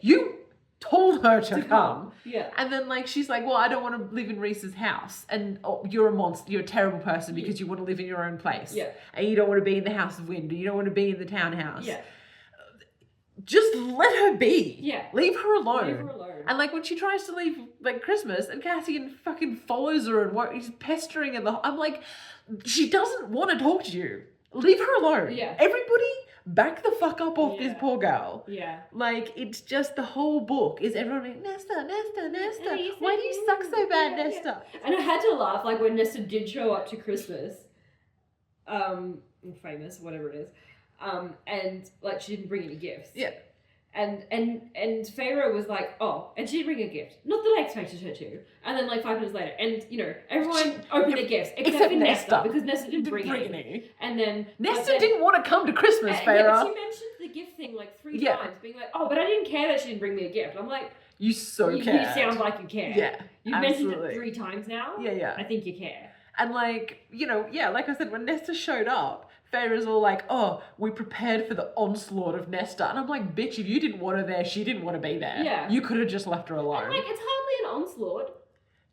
you told her to come. Yeah. And then, like, she's like, well, I don't want to live in Reese's house. And you're a monster. You're a terrible person because you want to live in your own place. Yeah. And you don't want to be in the House of Wind. You don't want to be in the townhouse. Yeah. Just let her be. Yeah. Leave her alone. Leave her alone. And, like, when she tries to leave, like, Christmas and Cassian fucking follows her and he's pestering her. I'm like, she doesn't want to talk to you. Leave her alone. Yeah. Everybody back the fuck up off this poor girl. Yeah. Like, it's just the whole book is everyone like, Nesta. Why do you suck so bad, Nesta? And I had to laugh, like, when Nesta did show up to Christmas. Famous, whatever it is. And, like, she didn't bring any gifts. Yeah. And Feyre was like, oh, and she didn't bring a gift. Not that I expected her to. And then, like, 5 minutes later, and, you know, everyone opened their gifts, except for Nesta, because Nesta didn't bring any. And then... Nesta didn't want to come to Christmas, Feyre. Yeah, she mentioned the gift thing, like, 3 times, being like, oh, but I didn't care that she didn't bring me a gift. I'm like... You care. You sound like you care. Yeah, You've mentioned it 3 times now. Yeah. I think you care. And, like, you know, like I said, when Nesta showed up, Feyre's all like, oh, we prepared for the onslaught of Nesta. And I'm like, bitch, if you didn't want her there, she didn't want to be there. Yeah. You could have just left her alone. And, like, it's hardly an onslaught.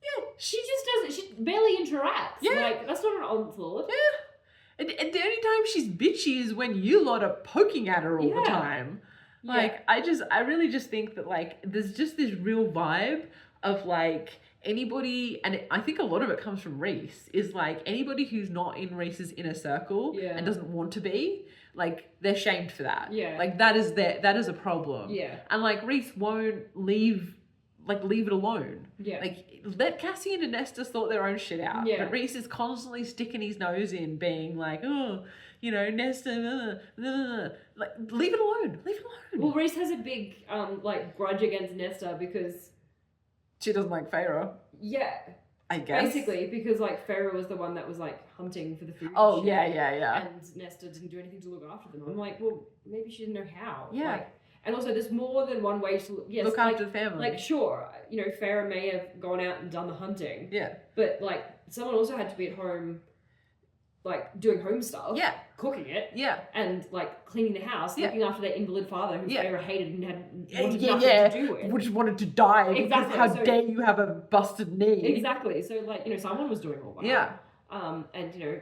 Yeah. She just doesn't, she barely interacts. Yeah. Like, that's not an onslaught. Yeah. And the only time she's bitchy is when you lot are poking at her all the time. Like, I really just think that, like, there's just this real vibe of, like, anybody, and I think a lot of it comes from Reese, is, like, anybody who's not in Reese's inner circle and doesn't want to be, like, they're shamed for that. Yeah. Like, that is a problem. Yeah. And, like, Reese won't leave it alone. Yeah. Like, let Cassian and Nestor sort their own shit out. Yeah. But Reese is constantly sticking his nose in, being like, oh, you know, Nestor, like, leave it alone. Leave it alone. Well, Reese has a big, like, grudge against Nestor because... She doesn't like Feyre, Yeah. I guess. Basically, because, like, Feyre was the one that was, like, hunting for the food. Oh, and shit, yeah. And Nestor didn't do anything to look after them. I'm like, well, maybe she didn't know how. Yeah. Like, and also, there's more than one way to Look after the family. Like, sure, you know, Feyre may have gone out and done the hunting. Yeah. But, like, someone also had to be at home, like, doing home stuff. Yeah. Cooking it. Yeah. And, like, cleaning the house. Yeah. Looking after their invalid father who Yeah. Feyre hated and had Yeah, wanted yeah, nothing yeah. to do with. We just wanted to die. Exactly, Because how so- dare you have a busted knee? Exactly. So, like, you know, someone was doing all that. Yeah. And, you know,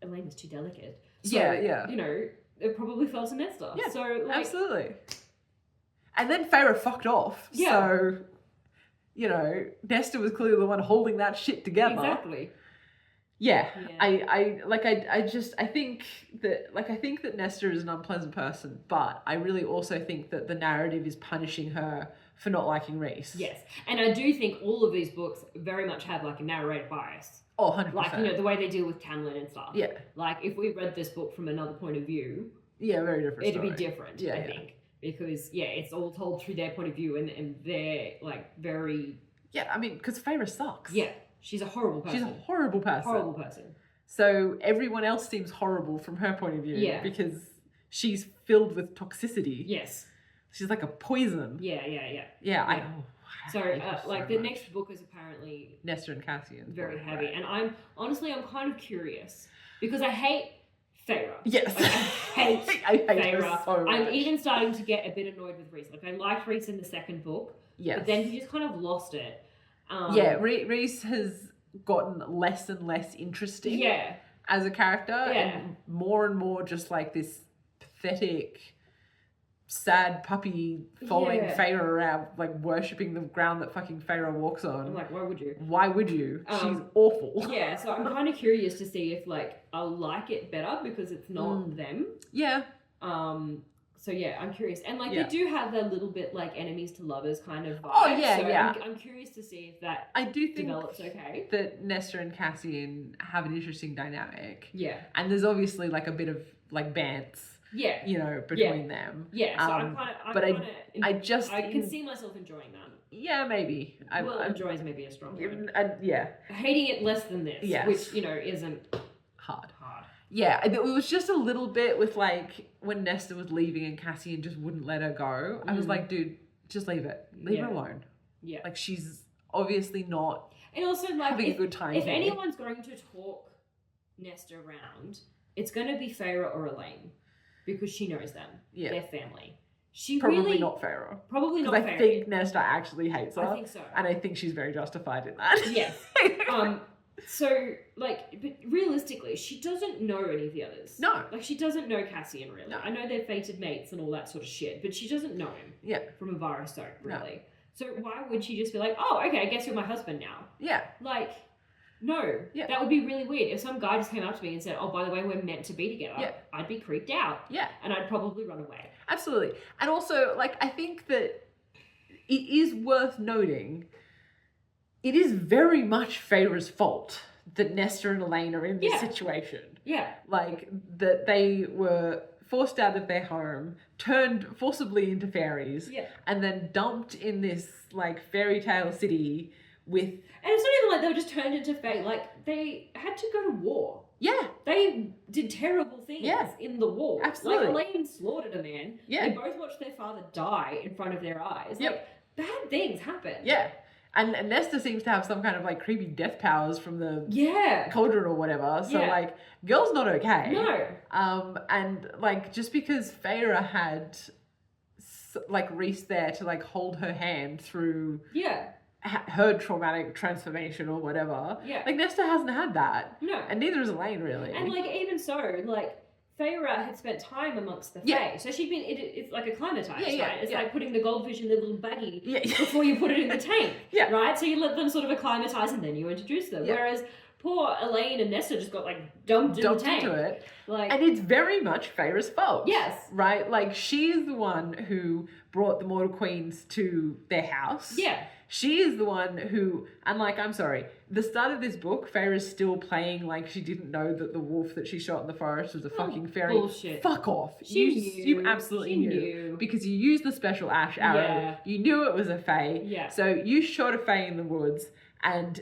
Elaine was too delicate. So, Yeah. you know, it probably fell to Nestor. Yeah, So, like... Absolutely. And then Feyre fucked off. Yeah. So, you know, Nestor was clearly the one holding that shit together. Exactly. Yeah. Yeah. I think that Nestor is an unpleasant person, but I really also think that the narrative is punishing her for not liking Reese. Yes. And I do think all of these books very much have, like, a narrative bias. Oh, 100%. Like, you know, the way they deal with Tamlin and stuff. Yeah. Like, if we read this book from another point of view, Yeah, very different it'd story. be different, Yeah, I yeah. think. Because, yeah, it's all told through their point of view and they're, like, very... Yeah, I mean, because Feyre sucks. Yeah. She's a horrible person. She's a horrible person. horrible person. So everyone else seems horrible from her point of view. Yeah. Because she's filled with toxicity. Yes. She's like a poison. Yeah. Yeah, Yeah. I So, hate her like, so the much. next book is apparently Nestor and Cassian. very Right. heavy. And I'm kind of curious because I hate Feyre. Yes. Like, I hate Feyre Feyre. so much. I'm even starting to get a bit annoyed with Reese. Like, I liked Reese in the second book, Yes. but then he just kind of lost it. Yeah, Reese has gotten less and less interesting Yeah. as a character Yeah. and more just like this pathetic, sad puppy following Yeah. Feyre around, like worshipping the ground that fucking Feyre walks on. I'm like, why would you? Why would you? She's Um, awful. Yeah, so I'm kind of curious to see if, like, I'll like it better because it's not them. Yeah. So yeah, I'm curious. And, like, Yeah. they do have that little bit, like, enemies to lovers kind of vibe. Oh, yeah, so yeah. I'm curious to see if that I do think develops okay. that Nestor and Cassian have an interesting dynamic. Yeah. And there's obviously like a bit of like bants, Yeah. you know, between them. Yeah, so Um, I'm but kind of... I can in- see myself enjoying that. Yeah, maybe. Enjoy is maybe a strong word. Yeah, Hating it less than this, Yes. which, you know, isn't hard. hard. Yeah, it was just a little bit with like when Nestor was leaving and Cassian just wouldn't let her go. I was like, dude, just leave it. Leave her Yeah. alone. Yeah. Like she's obviously not And also, like, having a good time if here. anyone's going to talk Nestor around, it's going to be Feyre or Elaine because she knows them. Yeah. Their family. She Probably really... not Feyre. Probably not Because I Feyre. think Nestor actually hates her. I think so. And I think she's very justified in that. Yes. So, like, but realistically, she doesn't know any of the others. No. Like, she doesn't know Cassian, really. No. I know they're fated mates and all that sort of shit, but she doesn't know him Yeah. from a virus soap, No. really. So why would she just be like, oh, okay, I guess you're my husband now? Yeah. Like, no. Yeah. That would be really weird. If some guy just came up to me and said, oh, by the way, we're meant to be together, Yeah. I'd be creeped out. Yeah. And I'd probably run away. Absolutely. And also, like, I think that it is worth noting, it is very much Feyre's fault that Nestor and Elaine are in this Yeah. situation. Yeah. Like, that they were forced out of their home, turned forcibly into fairies, Yeah. and then dumped in this, like, fairy tale city with... And it's not even like they were just turned into fate. Like, they had to go to war. Yeah. They did terrible things Yeah. in the war. Absolutely. Like, Elaine slaughtered a man. Yeah. They both watched their father die in front of their eyes. Yep. Like, bad things happen. Yeah. And Nestor seems to have some kind of, like, creepy death powers from the Yeah. cauldron or whatever. So, Yeah. like, girl's not okay. No. And, like, just because Feyre had, like, Reese there to, like, hold her hand through Yeah. her traumatic transformation or whatever. Yeah. Like, Nestor hasn't had that. No. And neither has Elaine, really. And, like, even so, like, Feyre had spent time amongst the Yeah. Fae, so she'd been. It's like acclimatized, Yeah, right? It's yeah. like putting the goldfish in the little baggie Yeah. before you put it in the tank, Yeah. right? So you let them sort of acclimatize and then you introduce them. Yeah. Whereas poor Elaine and Nesta just got like dumped in the tank. Into it. Like, And it's very much Feyre's fault. yes. Right? Like, she's the one who brought the Mortal Queens to their house. Yeah. She is the one who, and like, I'm sorry, the start of this book, Feyre's still playing like she didn't know that the wolf that she shot in the forest was a fucking fairy. Bullshit. Fuck off. She You knew. absolutely She knew. knew. Because you used the special ash arrow. Yeah. You knew it was a fae. Yeah. So you shot a fae in the woods and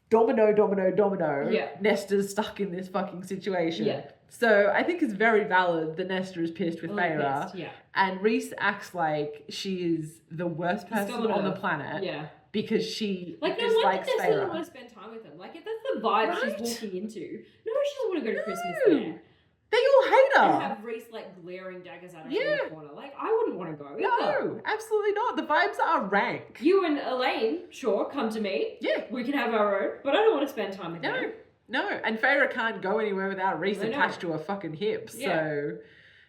domino. Yeah. Nesta's stuck in this fucking situation. Yeah. So I think it's very valid that Nesta is pissed with Feyre. Pissed, yeah. And Rhys acts like she is the worst person Discovered on the her. planet Yeah. because she Like, no dislikes wonder Nesta doesn't Feyre. want to spend time with them. Like, if that's the vibe Right? she's walking into, no, she doesn't want to go to Christmas No. there. They all hate And her. have Rhys, like, glaring daggers at her Yeah. from the corner. Like, I wouldn't want to go either. No, absolutely not. The vibes are rank. You and Elaine, sure, come to me. Yeah. We can have our own, but I don't want to spend time with No. them. No, and Feyre can't go anywhere without Rhys I know. attached to her fucking hip. Yeah. So,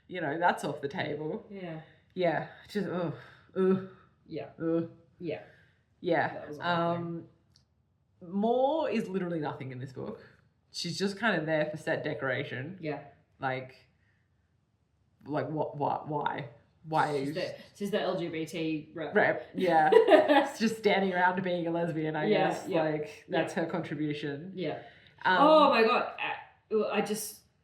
you know, that's off the table. Yeah. Yeah. Just, Yeah. yeah. Yeah. That was More is literally nothing in this book. She's just kind of there for set decoration. Yeah. Like what, why? Why She's the LGBT rep. rep? Yeah. It's just standing around being a lesbian, I Yeah, guess. yeah, Like, that's her contribution. Yeah. Um, Oh my god.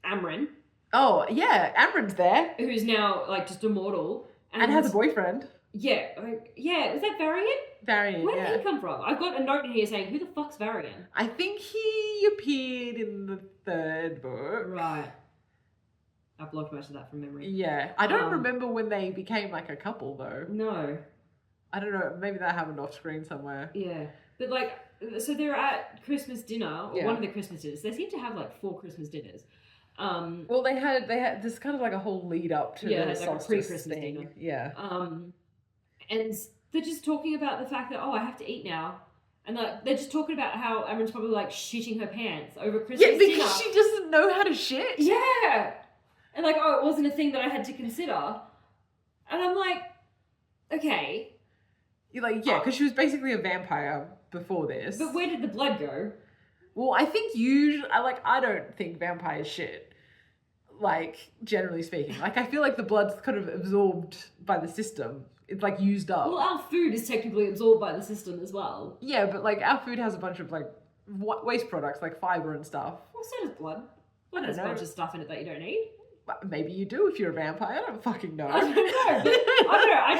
Amryn, Oh, yeah. Amryn's there. who's now like just immortal. And has a boyfriend. Yeah. Yeah. Was that Varian? Varian, Where yeah. did he come from? I've got a note in here saying, who the fuck's Varian? I think he appeared in the third book. Right. I blocked most of that from memory. Yeah. I don't Um, remember when they became like a couple though. No. I don't know. Maybe that happened off screen somewhere. Yeah. But like, so they're at Christmas dinner, or Yeah. one of the Christmas dinners. They seem to have like 4 Christmas dinners. Well, they had this kind of like a whole lead up to Yeah, the like a solstice pre-Christmas thing. dinner. Yeah. And they're just talking about the fact that, oh, I have to eat now. And like, they're just talking about how Amryn's probably like shitting her pants over Christmas Yeah, because dinner. she doesn't know how to shit. Yeah. And like, oh, it wasn't a thing that I had to consider. And I'm like, okay. You're like, yeah, because she was basically a vampire before this. But where did the blood go? Well, I think I don't think vampires shit. Like, generally speaking. Like, I feel like the blood's kind of absorbed by the system. It's like used up. Well, our food is technically absorbed by the system as well. Yeah, but like our food has a bunch of like waste products like fiber and stuff. Well, so does blood. Blood I has a don't know. bunch of stuff in it that you don't need. But maybe you do if you're a vampire. I don't fucking know. I don't know. But, I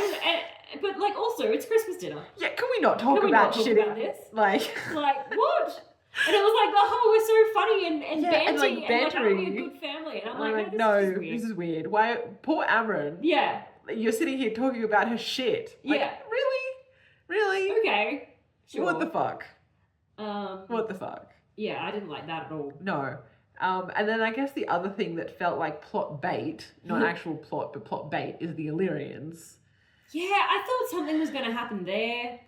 don't. But like, also, it's Christmas dinner. Yeah, can we not talk Can we about not talk shit? about this? Like, Like, what? And it was like, oh, we're so funny and Yeah, banty and, like, and like, aren't we a bantery. good family? And I'm I'm like, like, no, no, this is weird. weird. Why, poor Amryn. Yeah. You're sitting here talking about her shit. Like, Yeah. really? Okay. Sure. What the fuck? Um. What the fuck? Yeah, I didn't like that at all. No. And then I guess the other thing that felt like plot bait, not actual plot, but plot bait, is the Illyrians. Yeah, I thought something was going to happen there.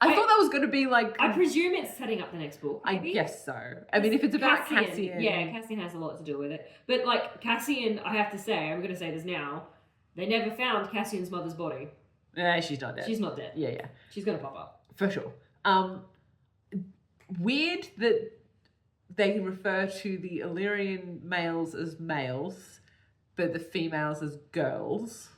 I thought that was going to be like... I presume it's setting up the next book. I Maybe? guess so. I mean, if it's about Cassian... Yeah, Cassian has a lot to do with it. But like, Cassian, I have to say, I'm going to say this now, they never found Cassian's mother's body. She's not dead. She's not dead. Yeah. She's going to pop up. For sure. Weird that they refer to the Illyrian males as males, but the females as girls.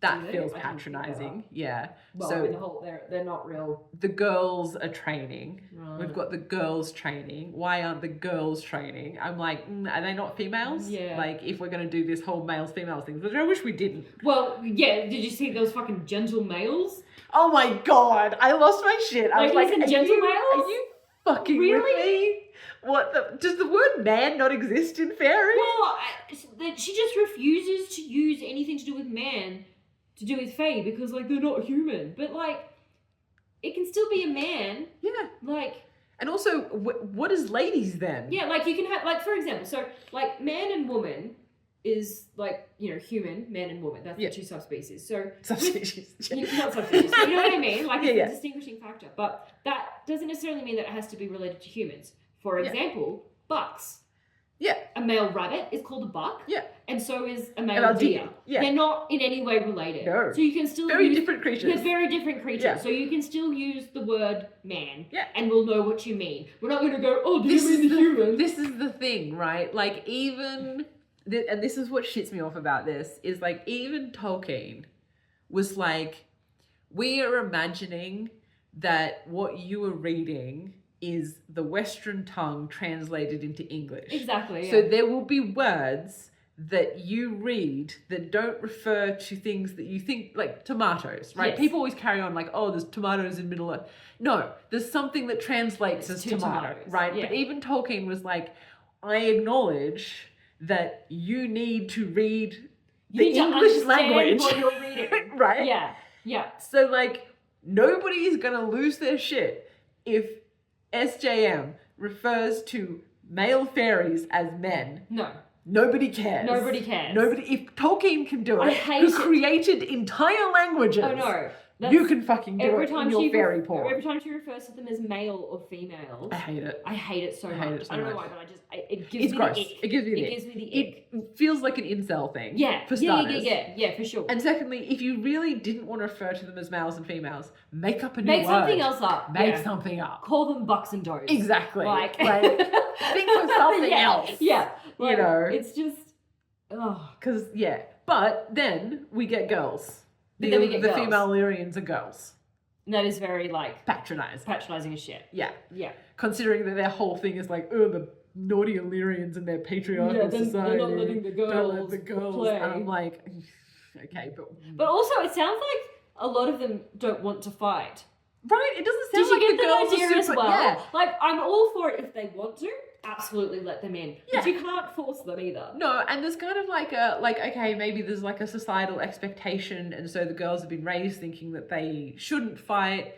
That Do they? feels I didn't pick that patronizing. up. Yeah. Well, so with the whole, they're not real. the girls are training. Right. We've got the girls training. Why aren't the girls training? I'm like, are they not females? Yeah. Like, if we're going to do this whole males females thing, which I wish we didn't. Well, yeah, did you see those fucking gentle males? Oh my god, I lost my shit. I was Like, like, is it are gentle you, males? are you fucking with Really? me? What the? Does the word man not exist in fairy? Well, she just refuses to use anything to do with man to do with Fae because, like, they're not human. But, like, it can still be a man. Yeah. Like, And also, what is ladies then? yeah, like, you can have, like, for example, so, like, man and woman is, like, you know, human, man and woman. That's Yeah. the two subspecies. So, Subspecies. not subspecies, but you know what I mean? Like, it's Yeah. a distinguishing factor. But that doesn't necessarily mean that it has to be related to humans. For Yeah. example, bucks. Yeah. A male rabbit is called a buck. Yeah. And so is a male deer. Yeah. They're not in any way related. No. So you can still Very different creatures. They're very different creatures. Yeah. So you can still use the word man. Yeah. And we'll know what you mean. We're not going to go, oh, do you mean the human? This is the thing, right? Like, even... and this is what shits me off about this, is like, even Tolkien was like, we are imagining that what you are reading is the Western tongue translated into English. Exactly. Yeah. So there will be words that you read that don't refer to things that you think, like tomatoes, right? Yes. People always carry on like, oh, there's tomatoes in Middle Earth. No, there's something that translates as tomato, right? Yeah. But even Tolkien was like, I acknowledge that you need to read the English language. What you're reading. Right? Yeah. Yeah. So like, nobody is going to lose their shit if SJM refers to male fairies as men. No. Nobody cares. Nobody cares. If Tolkien can do I it, hate who it. created entire languages, Oh no. you can fucking do it in your fairy porn. Every time she refers to them as male or female, I hate it. I hate it so I much. hate it so I don't know much. why, but it gives It's me gross. the ick. It gives me the It ick. gives me the ick. It feels like an incel thing. Yeah. For starters. Yeah, for sure. And secondly, if you really didn't want to refer to them as males and females, make up a new Make word. something else up. Make Yeah. something up. Call them bucks and does. Exactly. Like think of something else. Yeah. Like, You know. It's just. Oh. Because, yeah. But then we get girls. But then we get the girls. female Illyrians are girls. And that is very like Patronizing as shit. Yeah. Yeah. Considering that their whole thing is like, oh, the naughty Illyrians and their patriarchal society. They're not letting the girls Don't let the girls play. And I'm like, okay, But also, it sounds like a lot of them don't want to fight. right? It doesn't Did sound you like get the that girls idea are as super, well? yeah. Like, I'm all for it if they want to. Absolutely let them in. But Yeah. you can't force them either. No, and there's kind of like okay, maybe there's like a societal expectation, and so the girls have been raised thinking that they shouldn't fight.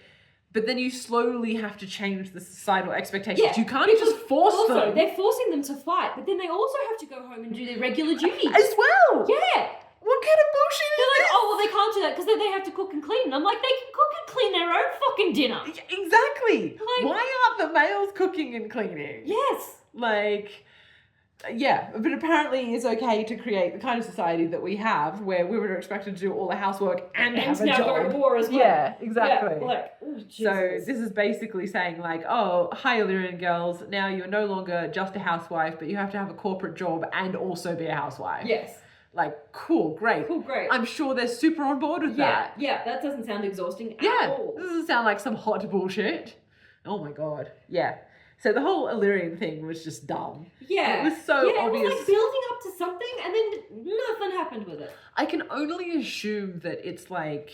But then you slowly have to change the societal expectations. Yeah, You can't because just force also, them. they're forcing them to fight, but then they also have to go home and do their regular duties. As well. Yeah. What kind of bullshit They're is like, this? oh, well, they can't do that because then they have to cook and clean. And I'm like, they can cook and clean their own fucking dinner. Exactly. Like- Why aren't the males cooking and cleaning? Yes. Like, yeah, but apparently it's okay to create the kind of society that we have where women are expected to do all the housework and have a now go job. to war as well. Yeah, exactly. Yeah, like, oh, So Jesus. this is basically saying like, oh, hi Illyrian girls, now you're no longer just a housewife, but you have to have a corporate job and also be a housewife. Yes. Like, cool, great. Cool, great. I'm sure they're super on board with that. Yeah, that doesn't sound exhausting at Yeah, all. this doesn't sound like some hot bullshit. Oh my god. Yeah. So the whole Illyrian thing was just dumb. Yeah. It was so It obvious. was like building up to something and then nothing happened with it. I can only assume that it's like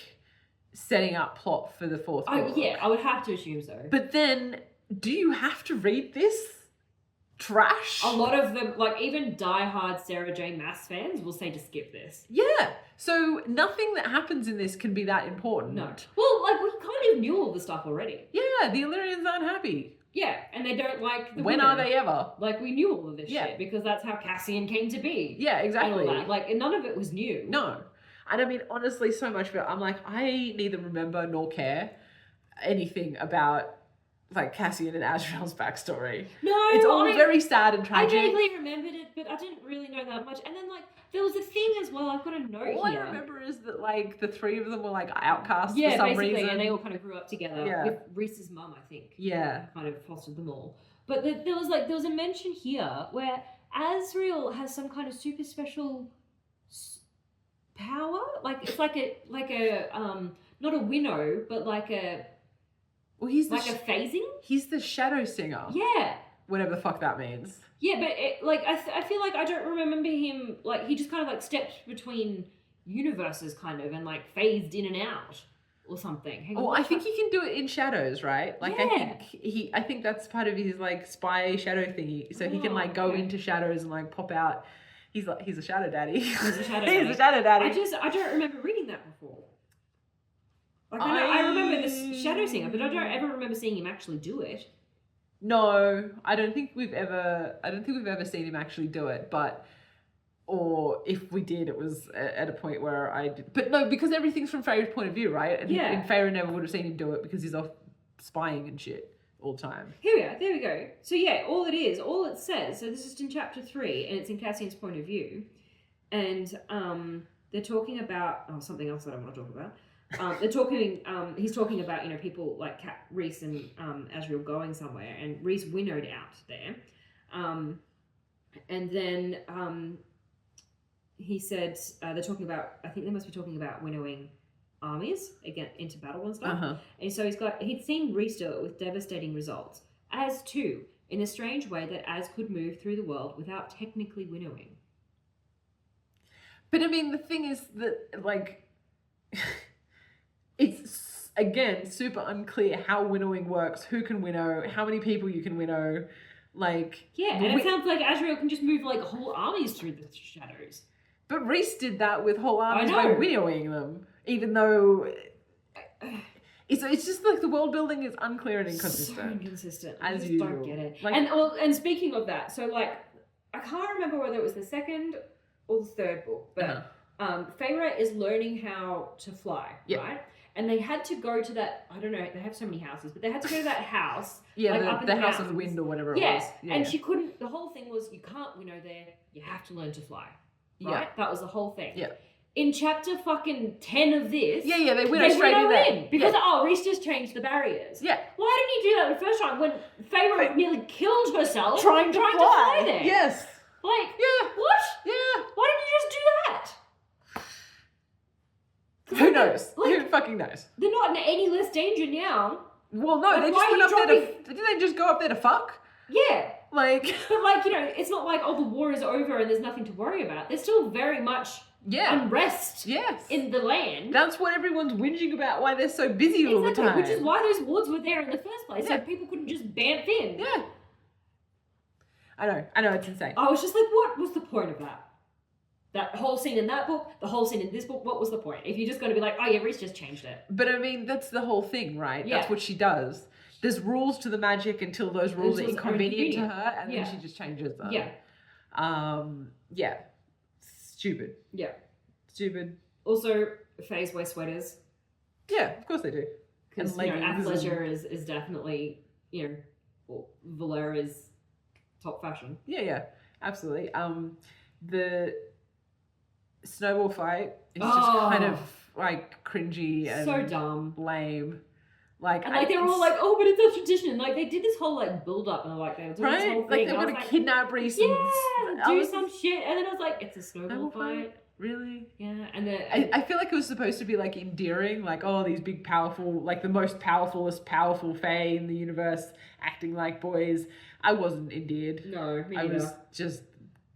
setting up plot for the fourth book. Yeah, I would have to assume so. But then, do you have to read this trash? A lot of them, like even diehard Sarah J Maas fans will say to skip this. Yeah. So nothing that happens in this can be that important. No. Well, like we kind of knew all the stuff already. Yeah, the Illyrians aren't happy. Yeah, and they don't like the When women. are they ever? Like we knew all of this Yeah. shit because that's how Cassian came to be. Yeah, And exactly. all that. Like and none of it was new. No. And I mean, honestly, so much of it, I'm like, I neither remember nor care anything about like Cassian and Azrael's backstory. No, It's all I- very sad and I tragic. vaguely remembered it, but I didn't really know that much. And then like there was a thing as well. I've got a note All here. I remember is that like the three of them were like outcasts Yeah, for some basically, reason. and they all kind of grew up together Yeah. with Reese's mum, I think. Yeah. Kind of fostered them all. But there was a mention here where Azrael has some kind of super special power. Like it's like a not a winnow, but like a Well, he's the like a phasing. he's the shadow singer. Yeah. Whatever the fuck that means. Yeah, but I feel like I don't remember him, like, he just kind of, like, stepped between universes, kind of, and, like, phased in and out, or something. Hang on, Oh, what I think the he can do it in shadows, right? Like, Yeah. I think that's part of his, like, spy shadow thingy. So he can, like, go okay. into shadows and, like, pop out. He's a shadow daddy. He's a shadow He's daddy. a shadow daddy. I don't remember reading that before. Like, I remember this shadow singer, but I don't ever remember seeing him actually do it. No, I don't think we've ever seen him actually do it, or if we did, it was at a point where I did. But no, because everything's from Feyre's point of view, right? And Yeah. and Feyre never would have seen him do it because he's off spying and shit. all the time. Here we are. There we go. So yeah, all it says. So this is in chapter 3, and it's in Cassian's point of view, and they're talking about something else that I want to talk about. They're talking. He's talking about people like Reese and Asriel going somewhere, and Reese winnowed out there, and then he said they're talking about. I think they must be talking about winnowing armies again into battle and stuff. And so he'd seen Reese do it with devastating results, as too, in a strange way that Az could move through the world without technically winnowing. But I mean, the thing is that, like, it's, again, super unclear how winnowing works, who can winnow, how many people you can winnow, like... Yeah, and it sounds like Asriel can just move, like, whole armies through the shadows. But Reese did that with whole armies by winnowing them, even though... It's just like the world building is unclear and inconsistent. So inconsistent. As I just usual. don't get it. Like, and speaking of that, so, like, I can't remember whether it was the second or the third book, but Feyre is learning how to fly, right? And they had to go to that, I don't know, they have so many houses, but they had to go to that house. Yeah, like, the up in the House of the mountains. Wind or whatever it was. Yeah, and she couldn't, the whole thing was, you can't winnow there, you have to learn to fly, right? Yeah. That was the whole thing. Yeah. In chapter fucking 10 of this... Yeah, they winnow straight in there. Because, Reese just changed the barriers. Yeah. Why didn't you do that the first time when Feyre nearly killed herself trying to fly there? Yes. Like, yeah. What? Yeah. Why didn't you just do that? Who knows? Who fucking knows? They're not in any less danger now. Well, no, they just went up there to... Didn't they just go up there to fuck? Yeah. Like... But, like, it's not like, the war is over and there's nothing to worry about. There's still very much unrest in the land. That's what everyone's whinging about, why they're so busy all the time. Which is why those wards were there in the first place, so people couldn't just bamf in. Yeah. I know, it's insane. I was just like, what was the point of that? That whole scene in that book, the whole scene in this book, what was the point? If you're just going to be like, Reese just changed it. But I mean, that's the whole thing, right? Yeah. That's what she does. There's rules to the magic until those rules are inconvenient to her, and then she just changes them. Yeah. Stupid. Yeah. Stupid. Also, Fays wear sweaters. Yeah, of course they do. Because, athleisure is definitely, Valera's top fashion. Yeah, absolutely. The snowball fight is just kind of like cringy and so dumb, lame. Like, and they were all like, but it's a tradition. And, like, they did this whole like build up, and they're like, they were doing this whole thing. Like they were gonna kidnap Reese. Do some shit, and then I was like, it's a snowball fight. Really? Yeah, and then I feel like it was supposed to be like endearing, like, these big powerful, like the most powerful Fae in the universe acting like boys. I wasn't endeared. No, me neither.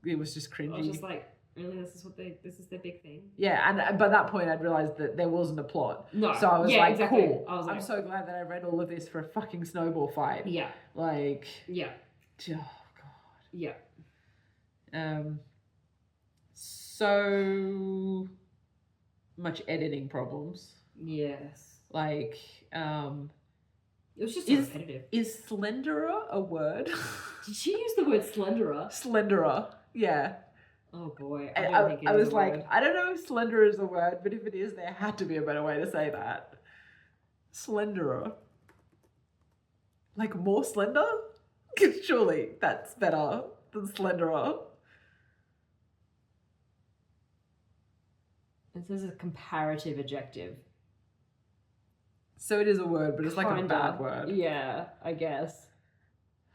It was just cringy. I was just like, really, this is their big thing. Yeah, and by that point I'd realised that there wasn't a plot. No. So I was like, exactly. cool. I'm so glad that I read all of this for a fucking snowball fight. Yeah. Like. Yeah. Oh god. Yeah. So much editing problems. Yes. Like, it was just repetitive. Is slenderer a word? Did she use the word slenderer? Slenderer, yeah. Oh boy, I was like, I don't know if slender is a word, but if it is, there had to be a better way to say that. Slenderer. Like more slender? Surely that's better than slenderer. It says a comparative adjective. So it is a word, but it's like a bad word. Yeah, I guess.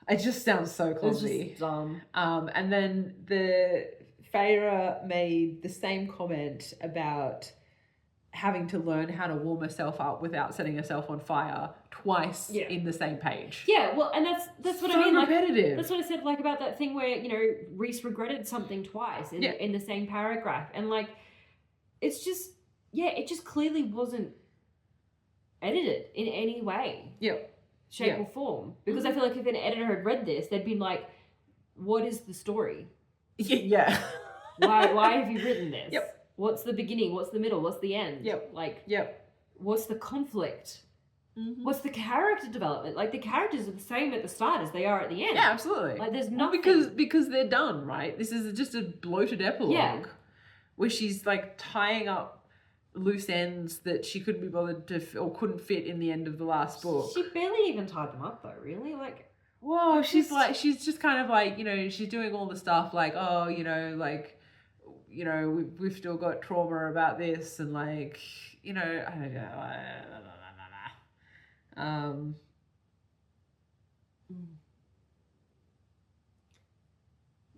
It just sounds so clumsy. It's just dumb. And then the Feyre made the same comment about having to learn how to warm herself up without setting herself on fire twice in the same page. Yeah, well, and that's what so I mean. Repetitive. Like, that's what I said, like, about that thing where, Reese regretted something twice in the same paragraph. And, like, it's just, it just clearly wasn't edited in any way. Shape or form. Because I feel like if an editor had read this, they'd be like, what is the story? Yeah. Why have you written this? Yep. What's the beginning? What's the middle? What's the end? What's the conflict? Mm-hmm. What's the character development? Like, the characters are the same at the start as they are at the end. Yeah, absolutely. Like, there's nothing. Because they're done, right? This is just a bloated epilogue where she's, like, tying up loose ends that she couldn't be bothered to or couldn't fit in the end of the last book. She barely even tied them up though, really. Like, whoa, she's just kind of like, you know, she's doing all the stuff like, oh, you know, like, you know, we've still got trauma about this, and like, you know, I don't know.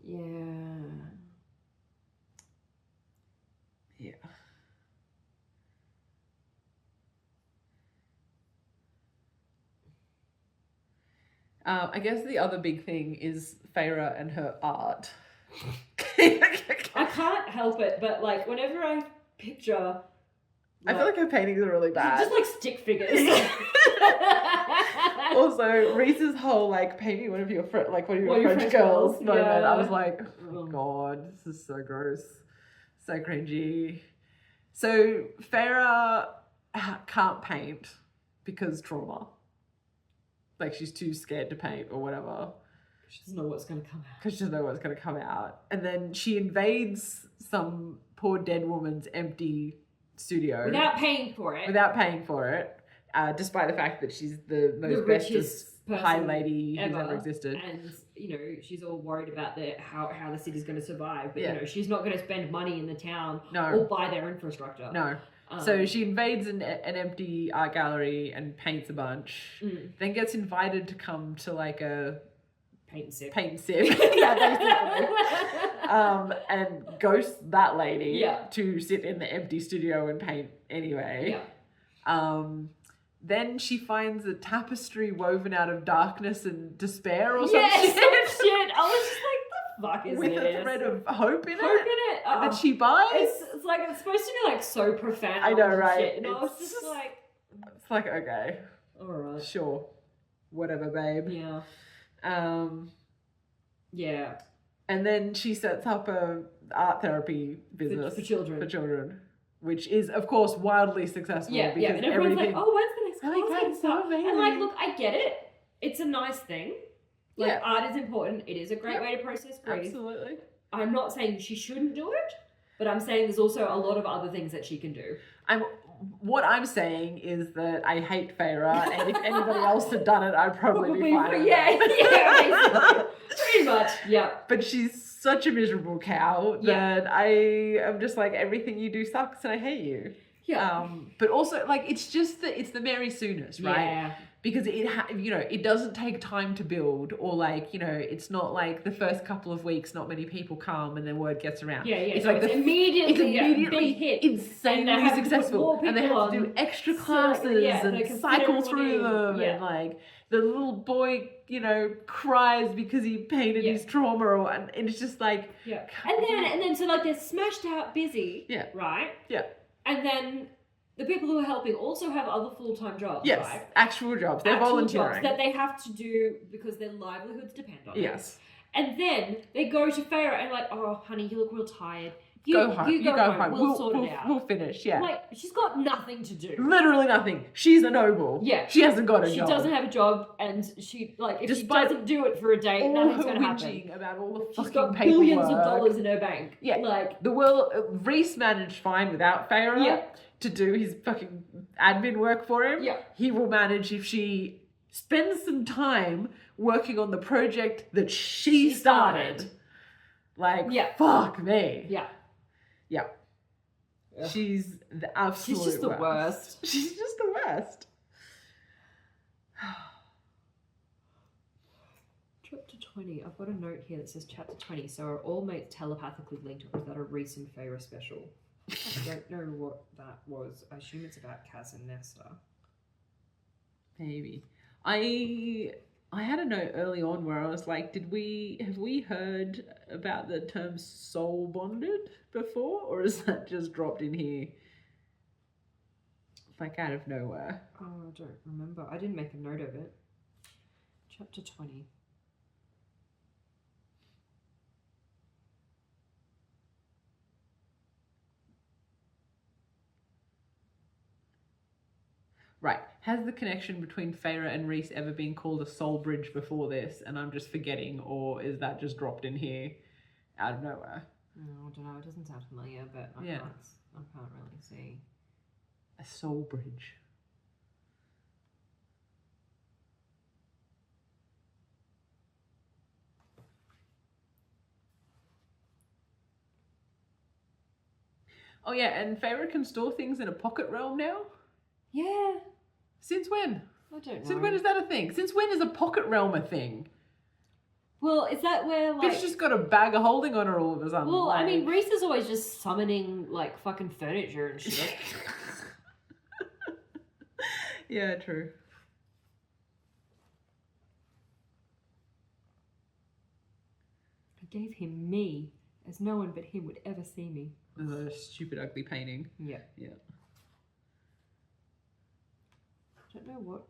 Yeah. Yeah. I guess the other big thing is Feyre and her art. I can't help it, but like whenever I picture, I feel like her paintings are really bad. Just like stick figures. Also, Reese's whole like paint me one of your French girls moment. Yeah. I was like, oh god, this is so gross, so cringy. So Feyre can't paint because trauma. Like she's too scared to paint or whatever. She doesn't know what's going to come out. Because she doesn't know what's going to come out. And then she invades some poor dead woman's empty studio. Without paying for it. Despite the fact that she's the most bestest high lady who's ever existed. And, you know, she's all worried about how the city's going to survive. But, you know, she's not going to spend money in the town or buy their infrastructure. No. So she invades an empty art gallery and paints a bunch. Then gets invited to come to like a paint and sip. Yeah, basically. And ghosts that lady to sit in the empty studio and paint anyway. Yeah. Then she finds a tapestry woven out of darkness and despair or something. Yeah, some shit. I was just like, the fuck is with this? a thread of hope in it. That she buys. It's like, it's supposed to be like so profound. I know, right? Shit. And I was just like, it's like, okay, all right, sure, whatever, babe. Yeah. Yeah. And then she sets up a art therapy business for children. Which is, of course, wildly successful. Yeah, because and everyone's like, oh, when's the next class? That's so amazing. And like, look, I get it. It's a nice thing. Like, art is important. It is a great way to process grief. Absolutely. I'm not saying she shouldn't do it, but I'm saying there's also a lot of other things that she can do. What I'm saying is that I hate Feyre, and if anybody else had done it, I'd probably be fine. Basically. Pretty much, yeah. But she's such a miserable cow that I am just like, everything you do sucks and I hate you. Yeah. But also, like, it's the Mary Soonest, right? Yeah. Because it doesn't take time to build, or like, you know, it's not like the first couple of weeks not many people come and then word gets around. Yeah. It's so like it's immediately a big hit, insanely successful, and they have to do extra classes and cycle through them, and like the little boy, you know, cries because he painted his trauma, and it's just like and then so like they're smashed out busy, right? Yeah, and then the people who are helping also have other full-time jobs, right? Actual jobs. They're volunteering. Jobs that they have to do because their livelihoods depend on it. Yes. And then they go to Feyre and like, oh, honey, you look real tired. Go home. You go home. We'll sort it out. We'll finish, yeah. Like, she's got nothing to do. Literally nothing. She's a noble. Yeah. She hasn't got a job. She doesn't have a job, and she, like, if she doesn't do it for a day, nothing's going to happen. About all the she's fucking got paperwork. billions of dollars in her bank. Yeah. Like, the world, Reese managed fine without Feyre to do his fucking admin work for him. Yeah. He will manage if she spends some time working on the project that she started. Like, fuck me. Yeah. Yeah. She's the absolute She's just the worst. She's just the worst. Chapter 20. I've got a note here that says chapter 20. So are all mates telepathically linked, or is that a recent Feyre special? I don't know what that was. I assume it's about Kaz and Nesta. Maybe. I had a note early on where I was like, have we heard about the term soul bonded before, or is that just dropped in here like out of nowhere? Oh, I don't remember. I didn't make a note of it. Chapter 20. Right. Has the connection between Feyre and Reese ever been called a soul bridge before this, and I'm just forgetting, or is that just dropped in here out of nowhere? I don't know. It doesn't sound familiar, but I can't really see. A soul bridge. Oh yeah, and Feyre can store things in a pocket realm now? Yeah. Since when? I don't know. Since when is that a thing? Since when is a pocket realm a thing? Well, is that where, like... Bitch just got a bag of holding on her all of a sudden. Well, like... I mean, Reese is always just summoning, like, fucking furniture and shit. Yeah, true. I gave him me, as no one but him would ever see me. A stupid, ugly painting. Yeah. Yeah. I don't know what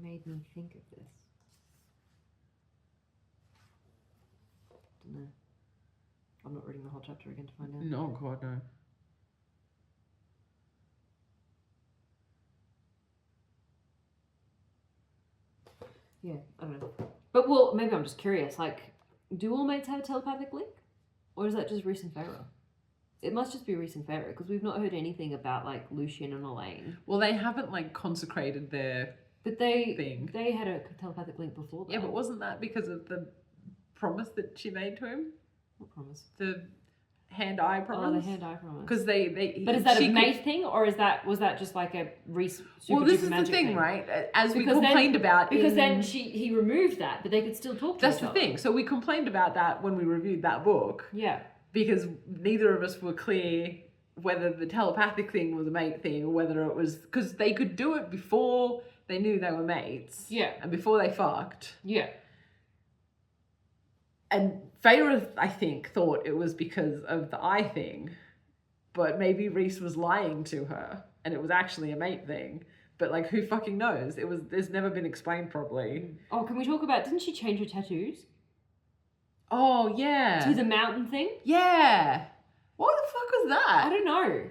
made me think of this. Don't know. I'm not reading the whole chapter again to find out. No, God, no. Yeah, I don't know. But, well, maybe I'm just curious. Like, do all mates have a telepathic link? Or is that just Reese and Feyre? It must just be Reese and Feyre, because we've not heard anything about, like, Lucien and Elaine. Well, they haven't, like, consecrated their But thing. they had a telepathic link before that. Yeah, but wasn't that because of the promise that she made to him? What promise? The hand-eye promise? Oh, the hand-eye promise. Because they... But is that a mate thing, or was that just like a Reese super Well, this duper is the magic thing, right? As we Because then- complained about Because in... then he removed that, but they could still talk to That's each the other. thing. So we complained about that when we reviewed that book. Yeah. Because neither of us were clear whether the telepathic thing was a mate thing or whether it was... Because they could do it before they knew they were mates. Yeah. And before they fucked. Yeah. And Feyre, I think, thought it was because of the eye thing. But maybe Reese was lying to her and it was actually a mate thing. But, like, who fucking knows? There's never been explained properly. Oh, can we talk about... Didn't she change her tattoos? Oh, yeah. To the mountain thing? Yeah. What the fuck was that? I don't know.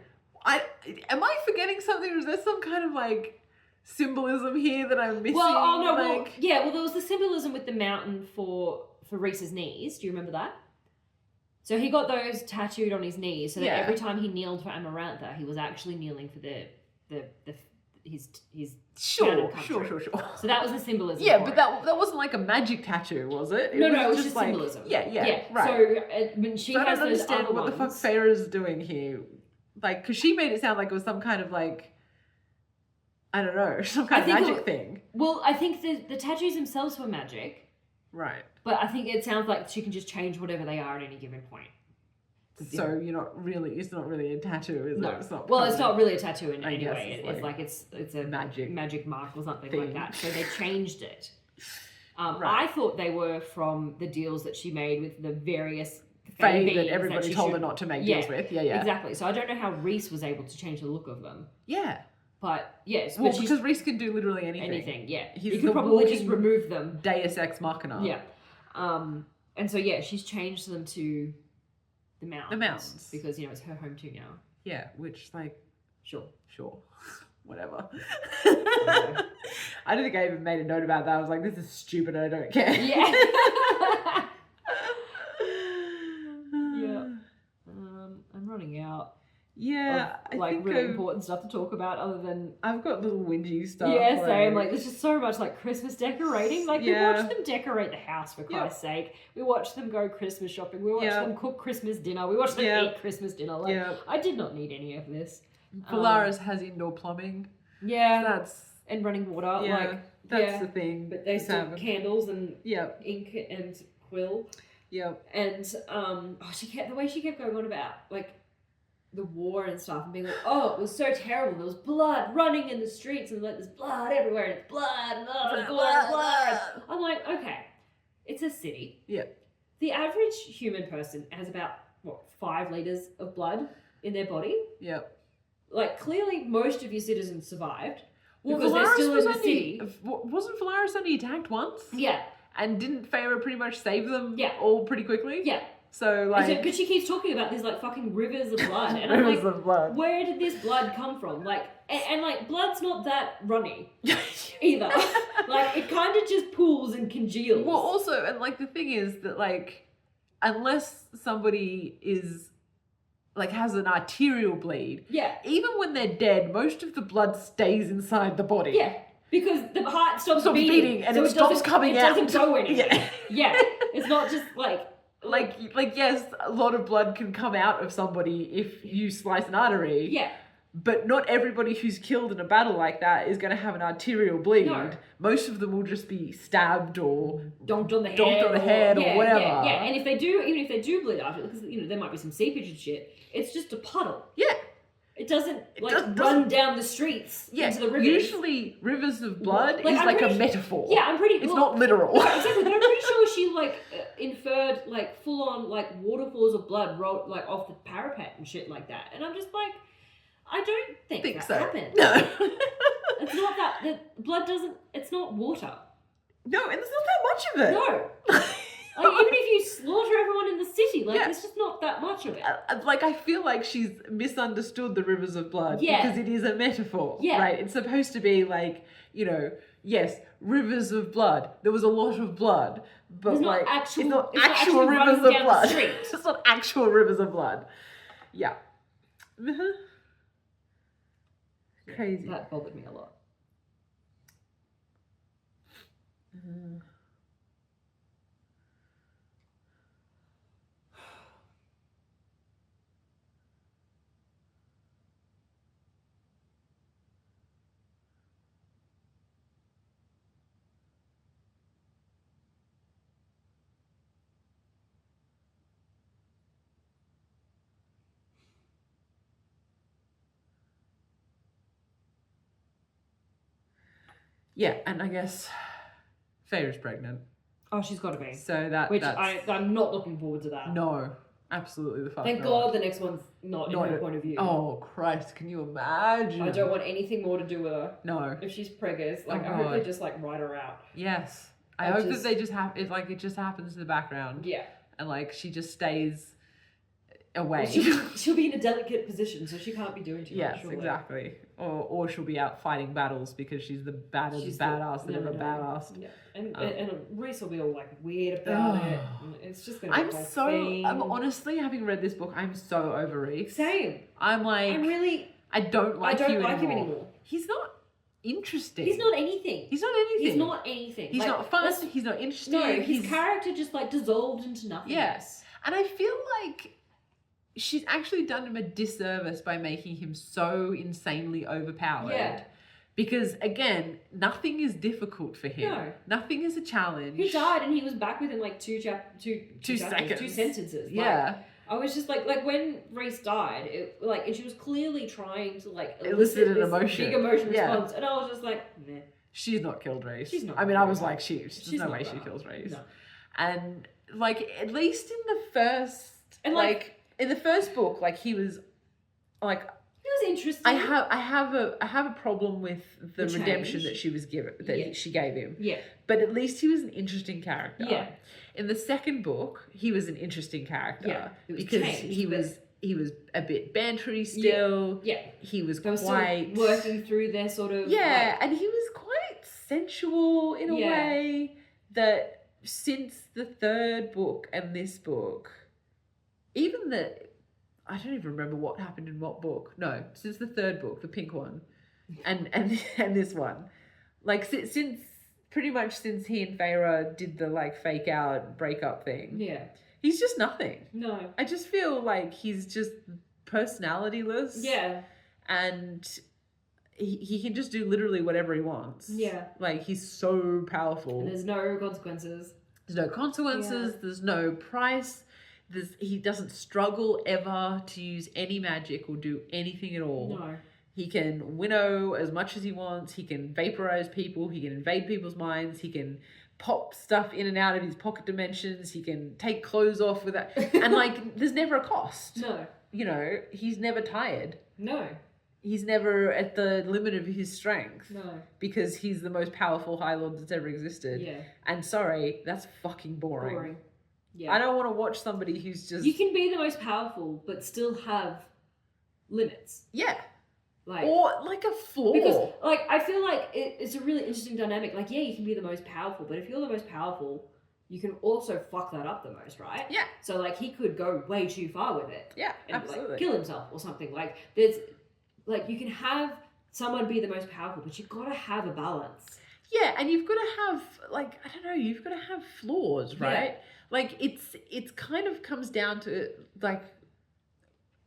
Am I forgetting something, or is there some kind of, like, symbolism here that I'm missing? Well, oh no, like... well, there was the symbolism with the mountain for Reese's knees. Do you remember that? So he got those tattooed on his knees, so that every time he kneeled for Amarantha, he was actually kneeling for his Sure. country. So that was the symbolism. Yeah, for but it. that wasn't like a magic tattoo, was it? No, it was just like, symbolism. Yeah, right. So when she So I has don't those understand other what the fuck ones. Feyre's doing here. Like, because she made it sound like it was some kind of, like, I don't know, some kind of magic thing. Well, I think the tattoos themselves were magic. Right. But I think it sounds like she can just change whatever they are at any given point. So it's not really a tattoo, is No. it? It's not Well, it's permanent. not really a tattoo in I any guess way. it's It's like it's a magic mark or something thing. like that. So they changed it. Right. I thought they were from the deals that she made with the various Fae beings that everybody she told should- her not to make deals with. Yeah. Exactly. So I don't know how Reese was able to change the look of them. Yeah. But yes, Well, but she's because Reese can do literally anything. anything. Yeah, He's you could the probably just walking remove them. Deus Ex Machina. Yeah. And so yeah, she's changed them to the mountains. The mountains. Because it's her home too now. Yeah, which, like, Sure. Whatever. I don't think I even made a note about that. I was like, this is stupid, I don't care. Yeah. Yeah. I'm running out Yeah, of I think really important stuff to talk about other than I've got little whingy stuff. yeah, same. Like there's just so much like Christmas decorating. Like we Yeah. watch them decorate the house for Christ's sake. We watch them go Christmas shopping. We watch them cook Christmas dinner. We watch them eat Christmas dinner. Like I did not need any of this. Polaris has indoor plumbing. Yeah. That's And running water. yeah, Like that's the thing. but they still have candles and Yep. ink and quill. Yep. And the way she kept going on about like the war and stuff and being like, oh, it was so terrible. There was blood running in the streets and like there's blood everywhere and it's blood and blood. I'm like, okay, it's a city. Yeah. The average human person has about 5 liters of blood in their body. Yep. Like clearly most of your citizens survived. Well, because they're Valaris still was in the only, city. Wasn't Valaris only attacked once? Yeah. And didn't Feyre pretty much save them Yeah. all pretty quickly? Yeah. So, like... But she keeps talking about these, like, fucking rivers of blood. And I'm Rivers like, of blood. where did this blood come from? Like, and like, blood's not that runny either. Like, it kind of just pools and congeals. Well, also, and, like, the thing is that, like, unless somebody is like has an arterial bleed. Yeah. Even when they're dead, most of the blood stays inside the body. Yeah. Because the heart stops beating and so it stops coming out. It doesn't go anywhere. Yeah. Yeah. It's not just like yes, a lot of blood can come out of somebody if you slice an artery. Yeah. But not everybody who's killed in a battle like that is going to have an arterial bleed. No. Most of them will just be stabbed or donked on the head or whatever. Yeah. And if they do, even if they do bleed after, because there might be some seepage and shit, it's just a puddle. Yeah. It doesn't run down the streets into the rivers. Usually rivers of blood is like a metaphor. Yeah, I'm pretty... It's not literal. No, exactly, but I'm pretty sure she inferred full on waterfalls of blood rolled off the parapet and shit like that. And I'm just like, I don't think that so. happened. No. It's not that... The blood doesn't... It's not water. No, and there's not that much of it. No. Even if you slaughter everyone in the city, there's just not that much of it. I feel like she's misunderstood the rivers of blood because it is a metaphor, right? It's supposed to be yes, rivers of blood. There was a lot of blood, but it's not actual rivers of blood. It's not actual rivers of blood. Yeah. Crazy. That bothered me a lot. Yeah, and I guess Feyre's pregnant. Oh, she's got to be. So I'm not looking forward to that. No, absolutely the fuck Thank not. God the next one's not in her point of view. Oh, Christ, can you imagine? I don't want anything more to do with her. No. If she's preggers, I hope they just write her out. Yes. I hope that they just have, it just happens in the background. Yeah. And she just stays away. Well, she'll be in a delicate position, so she can't be doing too much. Yes, exactly. Or she'll be out fighting battles because she's the badass that ever badass. Yeah, and Reese will be all weird about it. It's just gonna be thing. I'm honestly, having read this book, I'm so over Reese. Same. I don't like him anymore. He's not interesting. He's not anything. He's not not fun. He's not interesting. No, his character just dissolved into nothing. Yes, and I feel like she's actually done him a disservice by making him so insanely overpowered. Yeah. Because again, nothing is difficult for him. No. Nothing is a challenge. He died and he was back within two seconds. 2 sentences. Yeah. I was just when Reese died, and she was clearly trying to elicit an emotion. Big emotion response, and I was just meh. She's not killed Reese. She's not. I mean, I was like, there's no way she kills Reese. No. And at least in the first, in the first book, he was he was interesting. I have a problem with the redemption that she was given, she gave him. Yeah. But at least he was an interesting character. Yeah. In the second book, he was an interesting character. Yeah. Because he was a bit bantery still. Yeah. He was quite still working through their sort of and he was quite sensual in a way that since the third book and this book, even I don't even remember what happened in what book. No, since the third book, the pink one, and this one, since pretty much since he and Feyre did the fake out breakup thing. Yeah, he's just nothing. No, I just feel like he's just personalityless. Yeah, and he can just do literally whatever he wants. Yeah, he's so powerful. And there's no consequences. There's no consequences. Yeah. There's no price. He doesn't struggle ever to use any magic or do anything at all. No. He can winnow as much as he wants. He can vaporize people. He can invade people's minds. He can pop stuff in and out of his pocket dimensions. He can take clothes off with that. And there's never a cost. No. He's never tired. No. He's never at the limit of his strength. No. Because he's the most powerful High Lord that's ever existed. Yeah. And sorry, that's fucking boring. Yeah. I don't want to watch somebody who's just... You can be the most powerful, but still have limits. Yeah. Or a flaw. Because, I feel like it's a really interesting dynamic. Yeah, you can be the most powerful, but if you're the most powerful, you can also fuck that up the most, right? Yeah. So, like, he could go way too far with it. Yeah, and, absolutely. like, kill himself or something. Like, there's, like, you can have someone be the most powerful, but you've got to have a balance. Yeah, and you've got to have, like, I don't know, you've got to have flaws, right? Yeah. Like, it's kind of comes down to, like,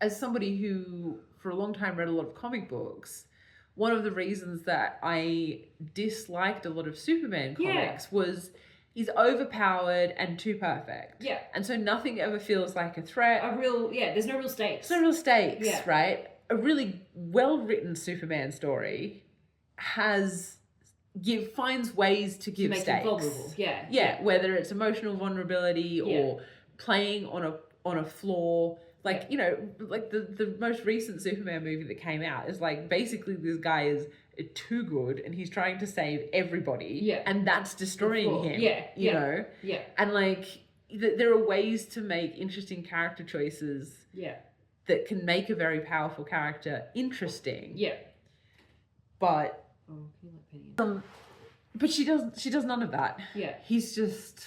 as somebody who for a long time read a lot of comic books, one of the reasons that I disliked a lot of Superman comics was he's overpowered and too perfect. Yeah. And so nothing ever feels like a threat. There's no real stakes. There's no real stakes, Yeah. right? A really well-written Superman story finds ways to give make stakes. him vulnerable. Yeah. Yeah, whether it's emotional vulnerability or playing on a flaw. Like, you know, like the most recent Superman movie that came out is like basically this guy is too good and he's trying to save everybody. Yeah. And that's destroying him. Yeah. You know? Yeah. And like there are ways to make interesting character choices. Yeah. That can make a very powerful character interesting. Yeah. But can you let Penny in? but she does none of that. Yeah. He's just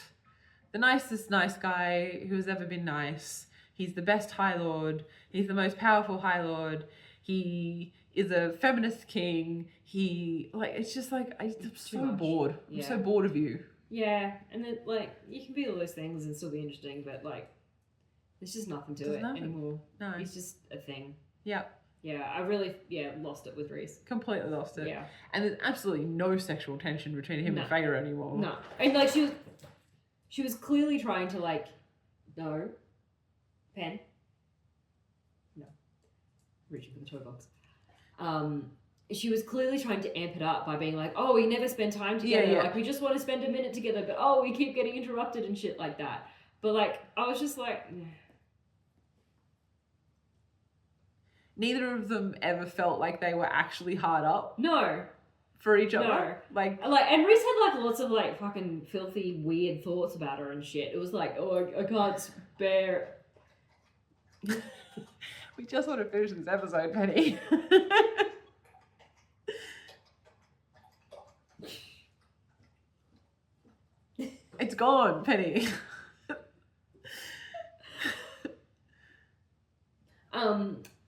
the nicest nice guy who's ever been nice. He's the best High Lord. He's the most powerful High Lord. He is a feminist king. It's just like, I'm so bored. Yeah. I'm so bored of you. Yeah, and then, like, you can be all those things and still be interesting, but, like, there's just nothing to it anymore. No. It's just a thing. Yeah. Yeah, I really, lost it with Reese. Completely lost it. Yeah. And there's absolutely no sexual tension between him and Feyre anymore. No. And, like, she was clearly trying to, like, no. Pen. No. Reaching for the toy box. She was clearly trying to amp it up by being like, oh, we never spend time together. Yeah. Like, we just want to spend a minute together, but, oh, we keep getting interrupted and shit like that. But, like, I was just like... Neither of them ever felt like they were actually hard up. No. For each other. No. Like, and Reese had, like, lots of, like, fucking filthy, weird thoughts about her and shit. It was like, oh, I can't bear... We just want to finish this episode, Penny. It's gone, Penny.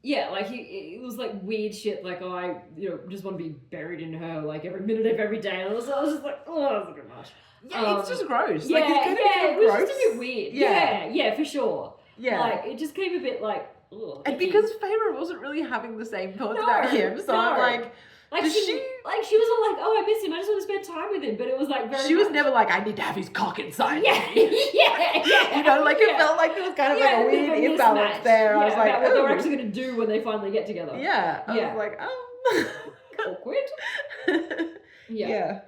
Yeah, like, it was, like, weird shit, like, oh, I, just want to be buried in her, like, every minute of every day, and I was just like, oh, that's a bit much. Yeah, it's just gross. Yeah, like, it was gross. just a bit weird. Yeah, for sure. Yeah. Like, it just came a bit, like, ugh. And because Feyre wasn't really having the same thoughts about him, so I'm like... Like, she was all like, oh, I miss him, I just want to spend time with him, but it was, like, very She was never like, I need to have his cock inside yeah. You know, like, it felt like there was kind of like a weird imbalance there. I was like, about what they were actually going to do when they finally get together. Yeah. I was like, awkward. Yeah.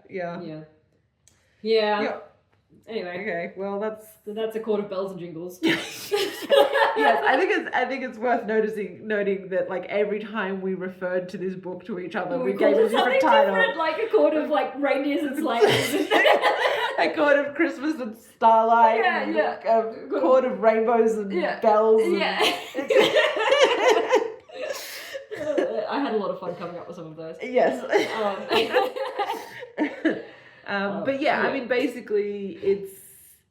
Anyway. Okay, well, that's a court of bells and jingles. Yes, I think it's worth noting that, like, every time we referred to this book to each other, we gave it a different title. Different, like a court of, like, reindeers and sleighs. A court of Christmas and Starlight. A court of rainbows and bells. And I had a lot of fun coming up with some of those. Yes. But I mean, basically, it's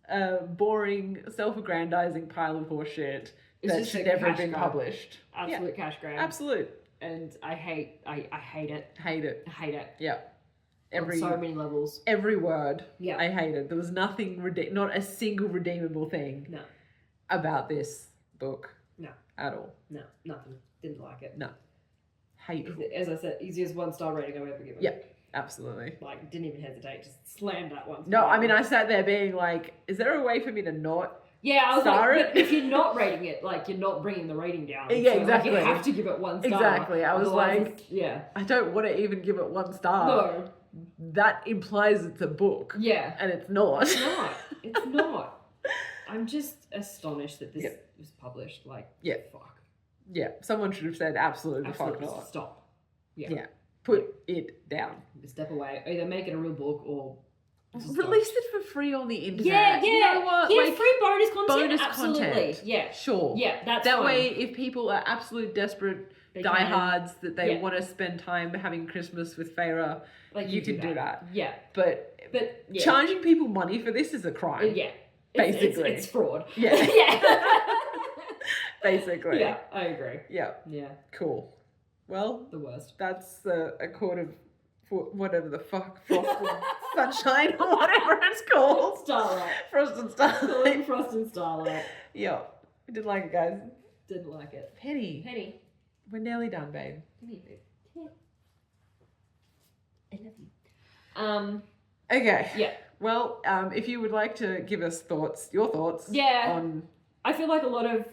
a boring, self-aggrandizing pile of horseshit that should never have been published. Absolute cash grab. Absolute. And I hate it. Hate it. I hate it. Yeah. On so many levels. Every word. Yeah. I hate it. There was nothing, not a single redeemable thing about this book. No. At all. No, nothing. Didn't like it. No. Hateful. As I said, easiest 1-star rating I've ever given. Yep. Absolutely. Like, didn't even hesitate. Just slammed that one. No, I mean, I sat there being like, is there a way for me to not I was star like, it? but if you're not rating it, like, you're not bringing the rating down. Yeah, so, exactly. Like, you have to give it 1 star. Exactly. I was like, yeah. I don't want to even give it 1 star. No. That implies it's a book. Yeah. And it's not. It's not. It's not. I'm just astonished that this was published. Like, fuck. Yeah. Someone should have said absolutely fuck not. Stop. Yeah. Put it down. Step away. Either make it a real book or release it for free on the internet. Yeah. You know what? Yeah, like, free bonus content. Bonus Absolutely. content. Yeah. Sure. Yeah, that's that fine. way, if people are absolutely desperate They diehards that they Yeah. want to spend time having Christmas with Feyre, Like you can do that. Yeah. But yeah. charging people money for this is a crime. Yeah. Basically. It's fraud. Yeah. Yeah. Basically. Yeah, I agree. Yeah. Yeah. Cool. Well, The worst. that's a quart of whatever the fuck, Frost and Sunshine or whatever it's called. Starlight. Frost and Calling Starlight. Frost and Starlight. Yeah. I did like it, guys. Didn't like it. Penny. We're nearly done, babe. Come here, babe. I love you. Okay. Yeah. Well, if you would like to give us your thoughts Yeah. on... I feel like a lot of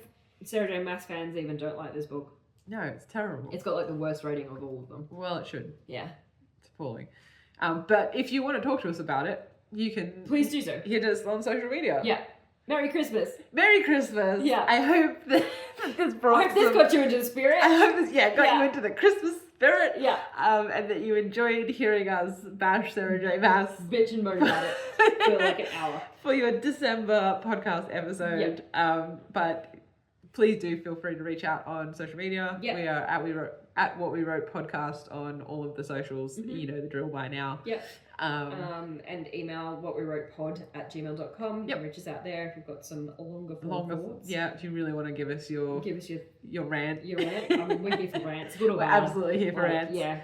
Sarah J Maas fans even don't like this book. No, it's terrible. It's got like the worst rating of all of them. Well, it should. Yeah. It's appalling. But if you want to talk to us about it, you can... Please do so. Hit us on social media. Yeah. Merry Christmas. Merry Christmas. Yeah. I hope that this brought I hope this got you into the spirit. I hope this, got you into the Christmas spirit. Yeah. And that you enjoyed hearing us bash Sarah J Maas. Bitch and moan about it for like an hour. For your December podcast episode. But please do feel free to reach out on social media. Yep. We are at What We Wrote podcast on all of the socials. Mm-hmm. You know the drill by now. Yep. And email whatwewrotepod@gmail.com. You can reach us out there if you've got some longer thoughts. Yeah, if you really want to give us your rant. Your rant. We're here for rants. Good or We're bad. absolutely here for rants. Yeah.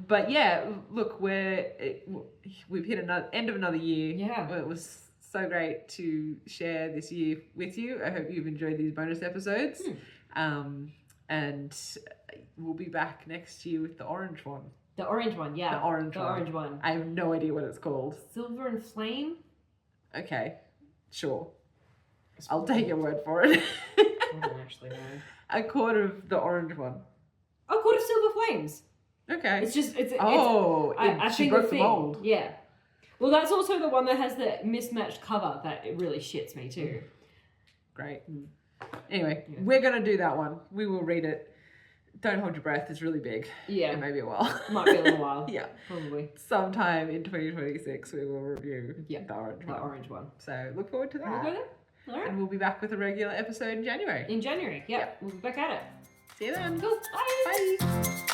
But yeah, look, we've hit end of another year. Yeah. It was so great to share this year with you. I hope you've enjoyed these bonus episodes. And we'll be back next year with the orange one. The orange one, yeah. The orange one. I have no idea what it's called. Silver and Flame? Okay, sure. I'll take your word for it. I don't actually know. A quart of the orange one. A quart of Silver Flames. Okay. I she think broke the the thing. mold. Yeah. Well, that's also the one that has the mismatched cover that it really shits me too. Great. Anyway, we're going to do that one. We will read it. Don't hold your breath. It's really big. Yeah. It may be a while. Might be a little while. Yeah. Probably. Sometime in 2026, we will review the orange one. So look forward to that. We'll go there. All right. And we'll be back with a regular episode in January. In January. Yeah. We'll be back at it. See you then. Cool. Bye. Bye.